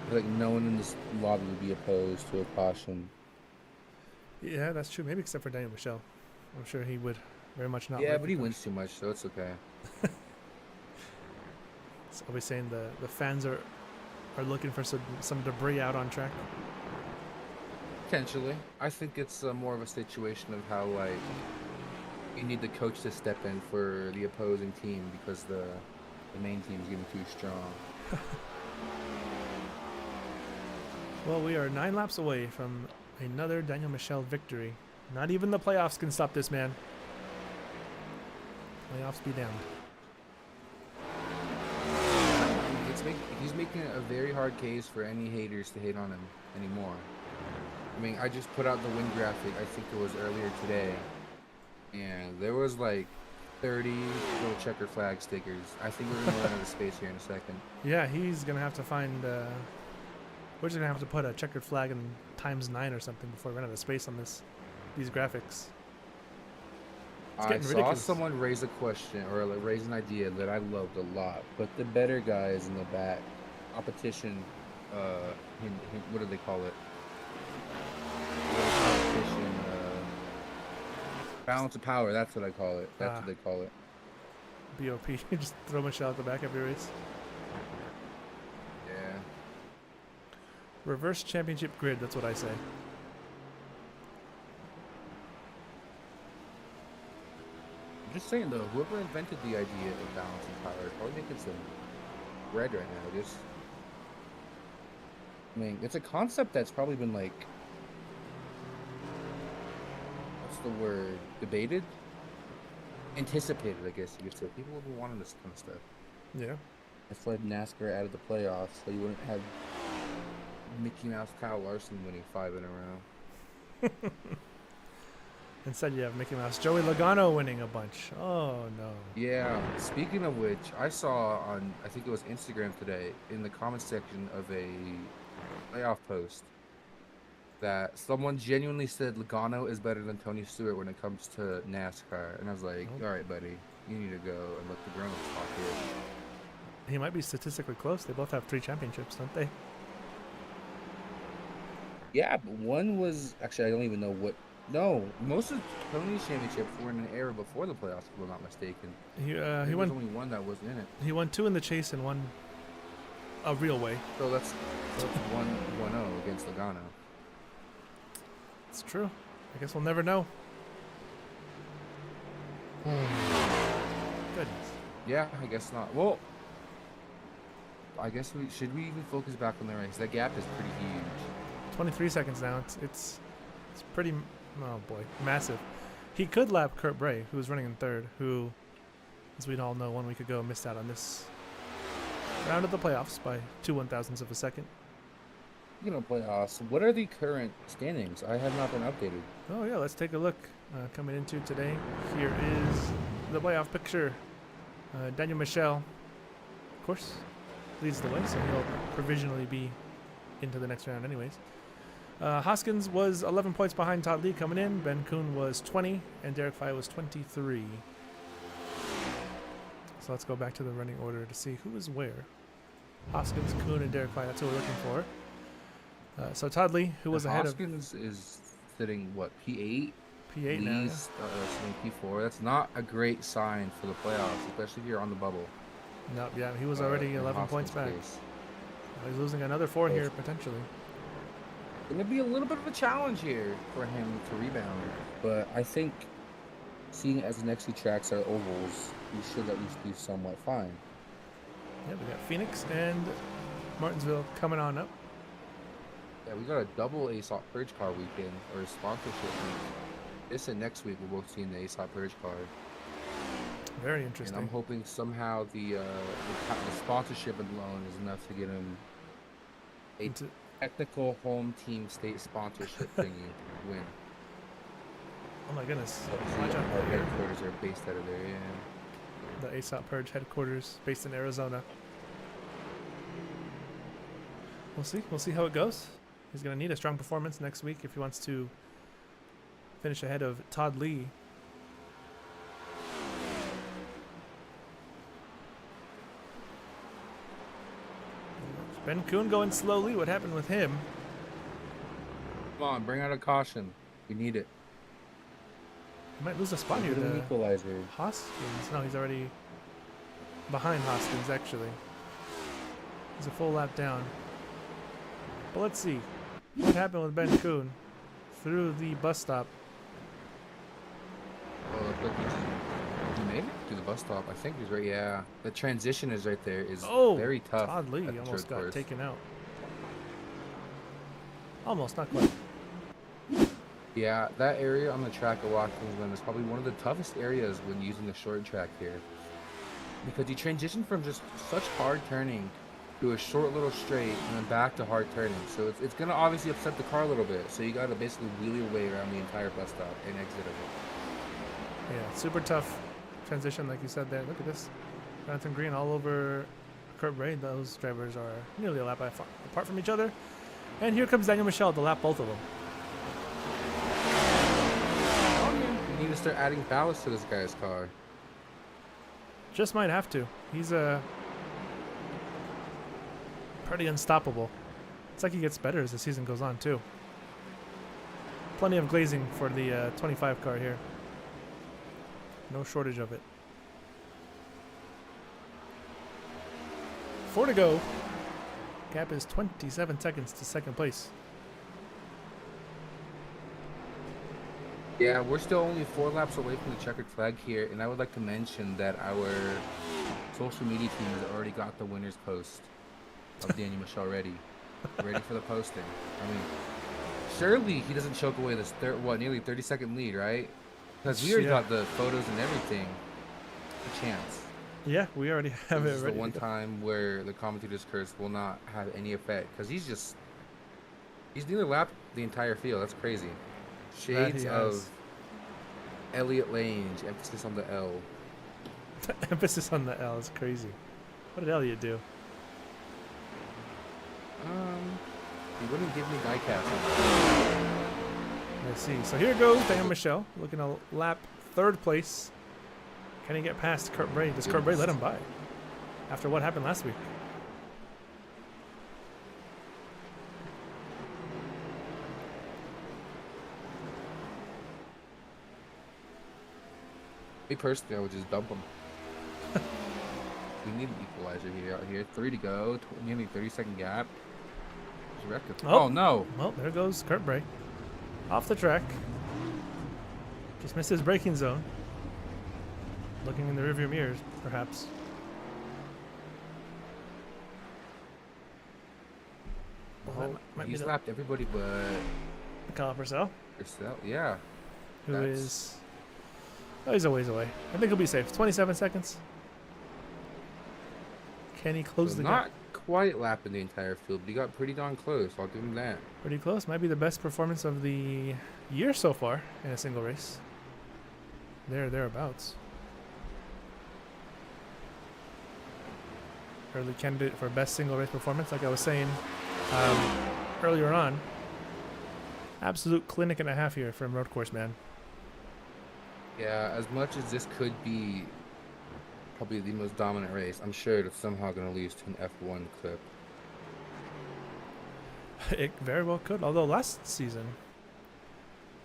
I feel like no one in this lobby would be opposed to a caution. Yeah, that's true. Maybe except for Daniel Michel. I'm sure he would very much not Yeah, like but the he coach. wins too much, so it's okay. So always saying the fans are looking for some debris out on track. Potentially. I think it's more of a situation of how, like, you need the coach to step in for the opposing team because the main team is getting too strong. Well, we are 9 laps away from another Daniel Michel victory. Not even the playoffs can stop this man. Playoffs be damned. He's making a very hard case for any haters to hate on him anymore. I mean, I just put out the win graphic, I think it was earlier today, and there was like 30 little checker flag stickers. I think we're going to run out of space here in a second. Yeah, he's going to have to find... we're just going to have to put a checkered flag in ×9 or something before we run out of space on these graphics. I saw someone raise a question or raise an idea that I loved a lot. Put the better guys in the back. Competition, what do they call it? Competition, balance of power, that's what I call it. That's what they call it. BOP. Just throw Michelle at the back every race. Yeah. Reverse championship grid, that's what I say. I'm just saying though, whoever invented the idea of balance and power probably making some bread right now. I mean, it's a concept that's probably been like, what's the word? Debated? Anticipated, I guess you could say. People have been wanting this kind of stuff. Yeah. It's led NASCAR out of the playoffs, so you wouldn't have Mickey Mouse, Kyle Larson winning 5 in a row. Instead, you have Mickey Mouse, Joey Logano winning a bunch. Oh no. Yeah. Speaking of which, I saw on, I think it was Instagram today, in the comment section of a playoff post, that someone genuinely said Logano is better than Tony Stewart when it comes to NASCAR, and I was like, all right, buddy, you need to go and let the grown-ups talk here. He might be statistically close. They both have 3 championships, don't they? Yeah, but one was actually, I don't even know what. No, most of Tony's championships were in an era before the playoffs, if I'm not mistaken. He There won. was only one that wasn't in it. He won 2 in the chase and 1 a real way. So that's 1-0 against Logano. It's true. I guess we'll never know. Goodness. Yeah, I guess not. Well, I guess should we even focus back on the race? That gap is pretty huge. 23 seconds now. It's pretty. Oh boy, massive. He could lap Kurt Bray, who was running in 3rd, who, as we all know, 1 week ago missed out on this round of the playoffs by 2/1000ths of a second. Playoffs. What are the current standings? I have not been updated. Oh yeah, let's take a look. Coming into today, here is the playoff picture. Daniel Michel, of course, leads the way, so he'll provisionally be into the next round anyways. Hoskins was 11 points behind Todd Lee coming in. Ben Kuhn was 20, and Derek Fye was 23. So let's go back to the running order to see who is where. Hoskins, Kuhn, and Derek Fye, that's who we're looking for. So Todd Lee, who was ahead of... Hoskins is sitting, what, P8? P8 now, yeah. Sitting P4. That's not a great sign for the playoffs, especially here on the bubble. No, yeah, he was already 11 points back. He's losing another 4 here, potentially. It's going to be a little bit of a challenge here for him to rebound. But I think, seeing as the next 2 tracks are ovals, we should at least be somewhat fine. Yeah, we got Phoenix and Martinsville coming on up. Yeah, we got a double ASOP Purge Car weekend, or sponsorship week. This and next week we'll both see in the ASOP Purge Car. Very interesting. And I'm hoping somehow the sponsorship alone is enough to get him a technical home team state sponsorship thingy win. Oh my goodness. Our headquarters are based out of there, yeah. The ASOP Purge headquarters based in Arizona. We'll see. We'll see how it goes. He's going to need a strong performance next week if he wants to finish ahead of Todd Lee. Ben Kuhn going slowly. What happened with him? Come on, bring out a caution. We need it. He might lose a spot A here bit of an to equalizer. Hoskins. No, he's already behind Hoskins, actually. He's a full lap down. But let's see. What happened with Ben Kuhn through the bus stop? Oh, look, he made it to the bus stop. I think he's right. Yeah, the transition is right there. Is very tough. Todd Lee at the almost short got course. taken out. Almost, not quite. Yeah, that area on the track at Watkins Glen is probably one of the toughest areas when using the short track here. Because you transition from just such hard turning to a short little straight and then back to hard turning. So it's going to obviously upset the car a little bit. So you got to basically wheel your way around the entire bus stop and exit of it. Yeah, super tough transition, like you said there. Look at this. Jonathan Green all over Kurt Braid. Those drivers are nearly a lap apart from each other. And here comes Daniel Michel to lap both of them. You need to start adding ballast to this guy's car. Just might have to. He's pretty unstoppable. It's like he gets better as the season goes on, too. Plenty of glazing for the 25 car here. No shortage of it. 4 to go. Gap is 27 seconds to second place. Yeah, we're still only 4 laps away from the checkered flag here, and I would like to mention that our social media team has already got the winner's post of Daniel Michel ready for the posting. I mean, surely he doesn't choke away this nearly 30-second lead, right? Because we already got the photos and everything. A chance. Yeah, we already have This it is ready. the one time where the commentator's curse will not have any effect, because he's nearly lapped the entire field. That's crazy. Shades of Elliott Lange, emphasis on the L. Emphasis on the L is crazy. What did Elliott do? He wouldn't give me diecast. Let's see. So here goes Daniel Michel looking to lap 3rd place. Can he get past Kurt Braid? Does Kurt Braid let him by after what happened last week? Me personally, I would just dump him. We need an equalizer here. Out here, 3 to go, nearly 30-second gap. Oh no! Well, there goes Kurt Braid off the track. Just missed his braking zone. Looking in the rearview mirrors, perhaps. Oh, he's lapped everybody but Kyle Purcell. Purcell. Yeah. Who is... Oh, he's a ways away. I think he'll be safe. 27 seconds. Can he close the gap? Not quite lapping the entire field, but he got pretty darn close. I'll give him that. Pretty close. Might be the best performance of the year so far in a single race. Thereabouts. Early candidate for best single race performance, like I was saying earlier on. Absolute clinic and a half here from Road Course Man. Yeah, as much as this could be probably the most dominant race, I'm sure it's somehow going to lose to an F1 clip. It very well could. Although last season,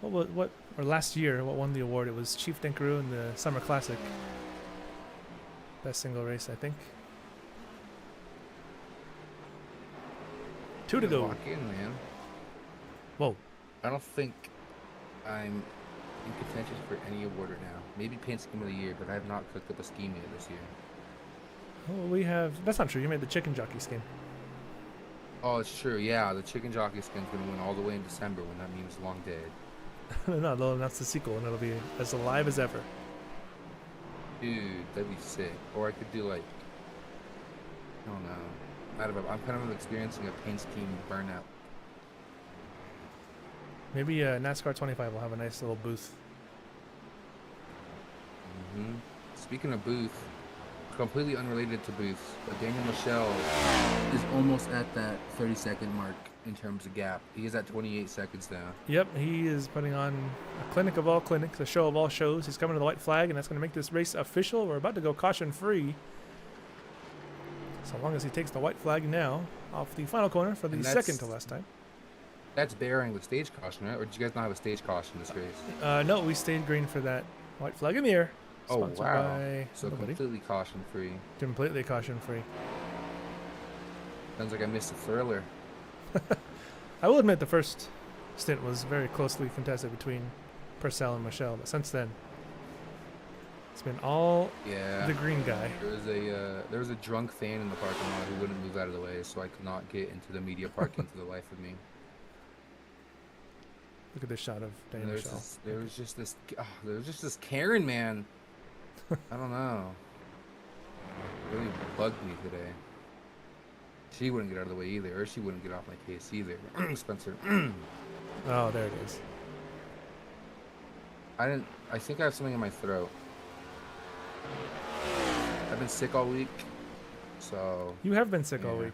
or last year, what won the award? It was Chief Dinkaroo in the Summer Classic. Best single race, I think. 2 to go. Lock in, man. Whoa. I don't think I'm in contention for any award right now. Maybe Paint Scheme of the Year, but I have not cooked up a scheme yet this year. Oh, we have... That's not true. You made the Chicken Jockey scheme. Oh, it's true. Yeah, the Chicken Jockey skin's going to win all the way in December when that meme's long dead. No, they'll announce the sequel and it'll be as alive as ever. Dude, that'd be sick. Or I could do like... I don't know. I'm kind of experiencing a Paint Scheme burnout. Maybe NASCAR 25 will have a nice little booth. Speaking of booth, completely unrelated to booths, but Daniel Michel is almost at that 30-second mark in terms of gap. He is at 28 seconds now. Yep, he is putting on a clinic of all clinics, a show of all shows. He's coming to the white flag, and that's going to make this race official. We're about to go caution-free. So long as he takes the white flag now off the final corner for the second to last time. That's bearing with stage caution, right? Or did you guys not have a stage caution this race? No, we stayed green for that. White flag in the air. Oh, Sponsored wow. by So nobody. completely caution free. Completely caution free. Sounds like I missed a thriller. I will admit the first stint was very closely contested between Purcell and Michelle, but since then, it's been all Yeah. the green guy. There was a drunk fan in the parking lot who wouldn't move out of the way, so I could not get into the media parking for the life of me. Look at this shot of And Daniel Michelle. there was just this Karen man. I don't know. It really bugged me today. She wouldn't get out of the way either, or she wouldn't get off my case either. Spencer. Oh, there it is. I think I have something in my throat. I've been sick all week, so You have been sick all Yeah. week.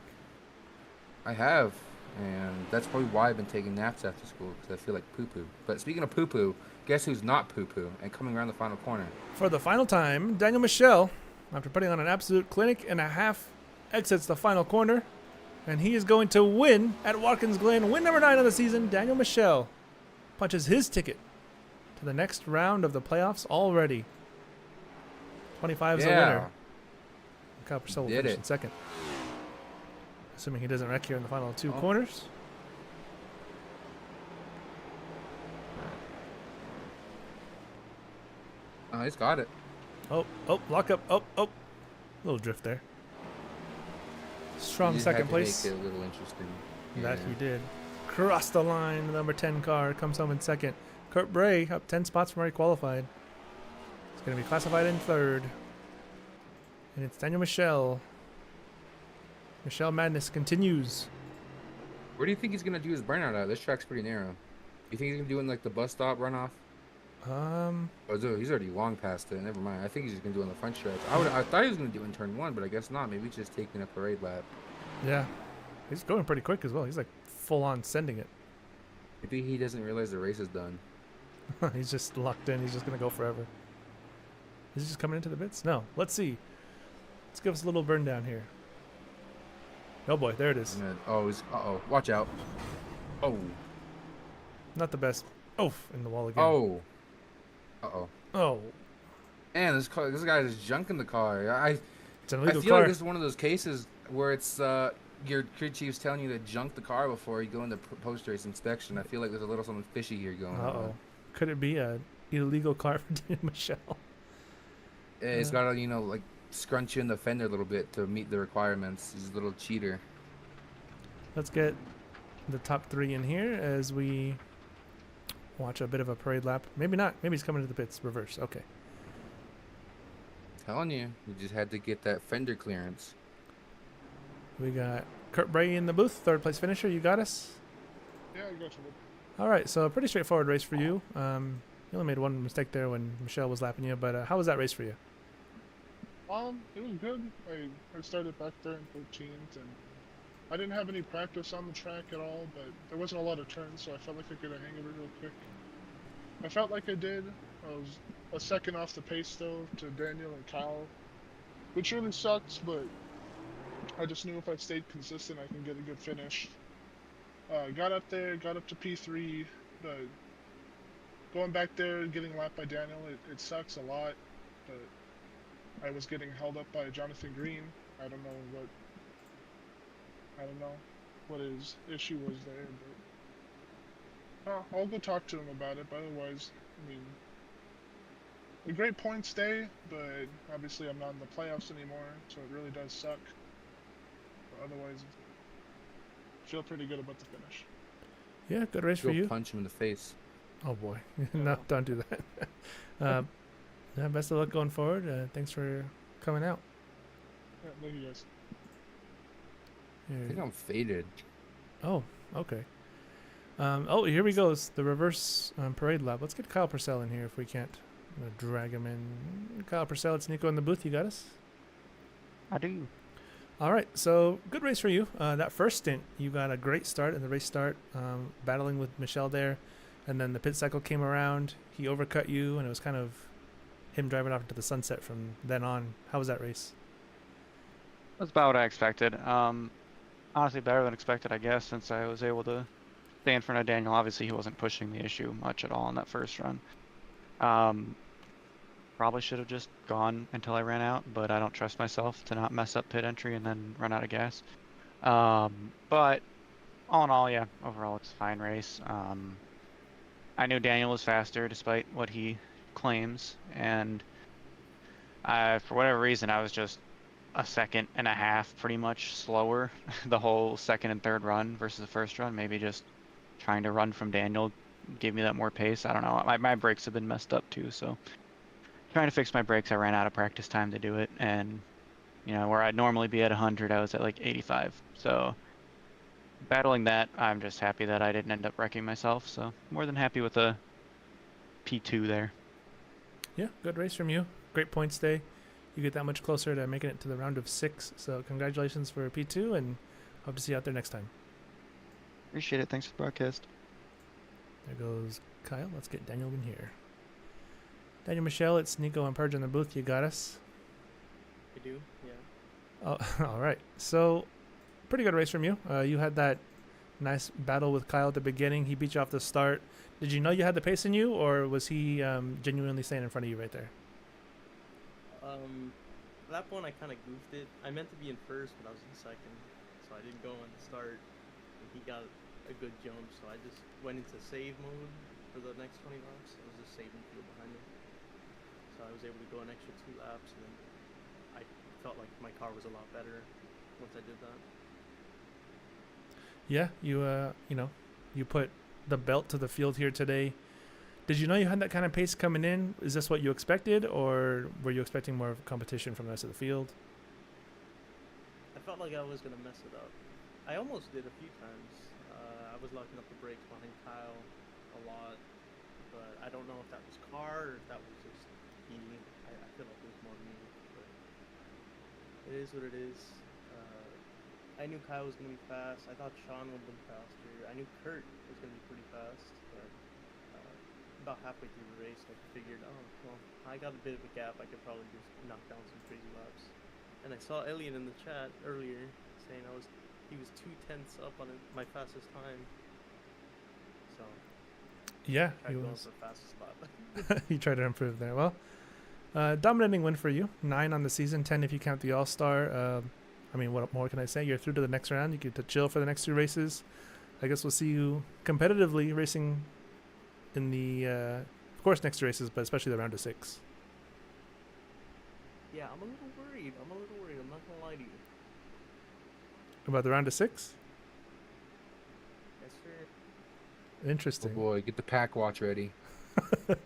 I have, and that's probably why I've been taking naps after school, because I feel like poo-poo. But speaking of poo-poo, guess who's not poo-poo and coming around the final corner? For the final time, Daniel Michelle, after putting on an absolute clinic and a half, exits the final corner, and he is going to win at Watkins Glen. Win number 9 of the season. Daniel Michelle punches his ticket to the next round of the playoffs already. 25 is the winner. Kyle Purcell will Did finish it. in second. Assuming he doesn't wreck here in the final two Oh. corners. Oh, he's got it. Oh, lock up. Oh. Little drift there. Strong He just second had to place. Make it a little interesting. That Yeah. he did. Cross the line. The number 10 car comes home in second. Kurt Bray up 10 spots from where he qualified. He's going to be classified in third. And it's Daniel Michelle. Michelle Madness continues. Where do you think he's gonna do his burnout at? This track's pretty narrow. You think he's gonna do it in like the bus stop runoff? Oh, dude, he's already long past it. Never mind. I think he's just gonna do it on the front stretch. I thought he was gonna do it in turn 1, but I guess not. Maybe he's just taking a parade lap. Yeah. He's going pretty quick as well. He's like full on sending it. Maybe he doesn't realize the race is done. He's just locked in. He's just going to go forever. Is he just coming into the bits? No. Let's see. Let's give us a little burn down here. Oh boy, there it is. Uh-oh. Watch out. Oh. Not the best. Oh, in the wall again. Oh. Uh-oh. Oh. Man, this guy is junking the car. It's an I illegal feel car. like this is one of those cases where it's your crew chief's telling you to junk the car before you go into post-race inspection. I feel like there's a little something fishy here going on. Uh-oh. Could it be a illegal car for Daniel Michelle? Yeah, he's got to, like scrunch in the fender a little bit to meet the requirements. He's a little cheater. Let's get the top 3 in here as we watch a bit of a parade lap. Maybe not. Maybe he's coming to the pits. Reverse. Okay. Telling you, we just had to get that fender clearance. We got Kurt Bray in the booth. 3rd place finisher. You got us? Yeah, I got you. All right, so a pretty straightforward race for you. You only made one mistake there when Michelle was lapping you, but how was that race for you? It was good. I started back there in 13th, and I didn't have any practice on the track at all, but there wasn't a lot of turns, so I felt like I could hang of it real quick. I felt like I did. I was a second off the pace, though, to Daniel and Kyle, which really sucks, but I just knew if I stayed consistent, I can get a good finish. Got up there, got up to P3, but going back there, getting lapped by Daniel, it sucks a lot, but I was getting held up by Jonathan Green. I don't know what his issue was there, but I'll go talk to him about it. But otherwise, I mean, a great points day, but obviously I'm not in the playoffs anymore, so it really does suck. But otherwise, I feel pretty good about the finish. Yeah, good race for Go you. punch him in the face. Oh boy, no, don't do that. Yeah, best of luck going forward. Thanks for coming out. Yeah, thank you guys. I think I'm faded. Oh, okay. Oh, here we go. It's the reverse parade lap. Let's get Kyle Purcell in here if we can't drag him in. Kyle Purcell, it's Nico in the booth. You got us? I do. All right, so good race for you. That first stint, you got a great start in the race start, battling with Michelle there. And then the pit cycle came around. He overcut you, and it was kind of him driving off into the sunset from then on. How was that race? That's about what I expected. Honestly, better than expected, I guess, since I was able to stay in front of Daniel. Obviously, he wasn't pushing the issue much at all in that first run. Probably should have just gone until I ran out, but I don't trust myself to not mess up pit entry and then run out of gas. But all in all, yeah, overall it's a fine race. I knew Daniel was faster despite what he claims, and for whatever reason, I was just a second and a half pretty much slower the whole second and third run versus the first run. Maybe just trying to run from Daniel gave me that more pace. I don't know. My brakes have been messed up too, so trying to fix my brakes. I ran out of practice time to do it, and where I'd normally be at 100, I was at like 85. So battling that, I'm just happy that I didn't end up wrecking myself. So more than happy with a P2 there. Yeah, good race from you. Great points day. You get that much closer to making it to the round of 6. So congratulations for P2, and hope to see you out there next time. Appreciate it. Thanks for the broadcast. There goes Kyle. Let's get Daniel in here. Daniel, Michelle, it's Nico and Purge in the booth. You got us? I do, yeah. Oh, all right. So, pretty good race from you. You had that nice battle with Kyle at the beginning. He beat you off the start. Did you know you had the pace in you, or was he genuinely staying in front of you right there? At that point, I kind of goofed it. I meant to be in first, but I was in second, so I didn't go on the start. And he got a good jump, so I just went into save mode for the next 20 laps. I was just saving fuel behind me. So I was able to go an extra 2 laps, and then I felt like my car was a lot better once I did that. Yeah, you put the belt to the field here today. Did you know you had that kind of pace coming in? Is this what you expected, or were you expecting more of competition from the rest of the field? I felt like I was going to mess it up. I almost did a few times. I was locking up the brakes behind Kyle a lot, but I don't know if that was car or if that was just he. I feel like it was more me, but it is what it is. I knew Kyle was going to be fast. I thought Sean would have been faster. I knew Kurt was going to be pretty fast, but about halfway through the race, I figured, oh, well, I got a bit of a gap. I could probably just knock down some crazy laps. And I saw Elliot in the chat earlier saying he was 2/10 up on my fastest time. So Yeah, I he tried going was. for the fastest lap. You tried to improve there. Well, dominating win for you. 9 on the season, 10 if you count the All-Star. I mean, what more can I say? You're through to the next round. You get to chill for the next 2 races. I guess we'll see you competitively racing in the, of course, next 2 races, but especially the round of 6. Yeah, I'm a little worried. I'm not gonna lie to you. About the round of 6? Yes, sir. Interesting. Oh boy, get the pack watch ready.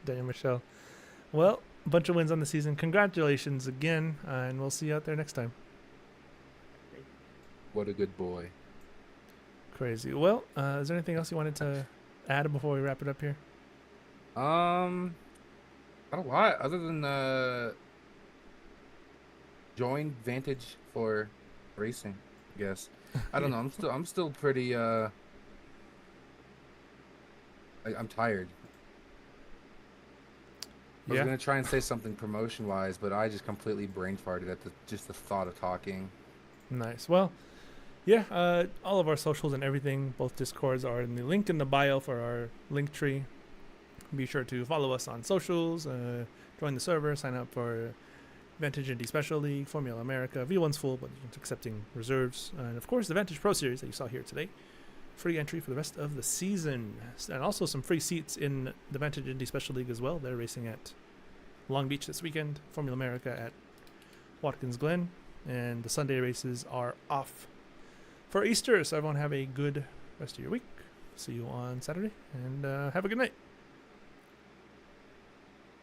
Daniel Michelle. Well, a bunch of wins on the season. Congratulations again, and we'll see you out there next time. What a good boy. Crazy. Well, is there anything else you wanted to add before we wrap it up here? Not a lot other than join Vantage for racing, I guess. I don't know. I'm still pretty I'm tired. I was gonna try and say something promotion wise, but I just completely brain farted at just the thought of talking. Nice. Well, yeah, all of our socials and everything, both Discords, are in the link in the bio for our link tree. Be sure to follow us on socials, join the server, sign up for Vantage Indy Special League, Formula America. V1's full, but it's accepting reserves. And of course, the Vantage Pro Series that you saw here today. Free entry for the rest of the season. And also some free seats in the Vantage Indy Special League as well. They're racing at Long Beach this weekend. Formula America at Watkins Glen. And the Sunday races are off for Easter. So everyone have a good rest of your week. See you on Saturday. And have a good night.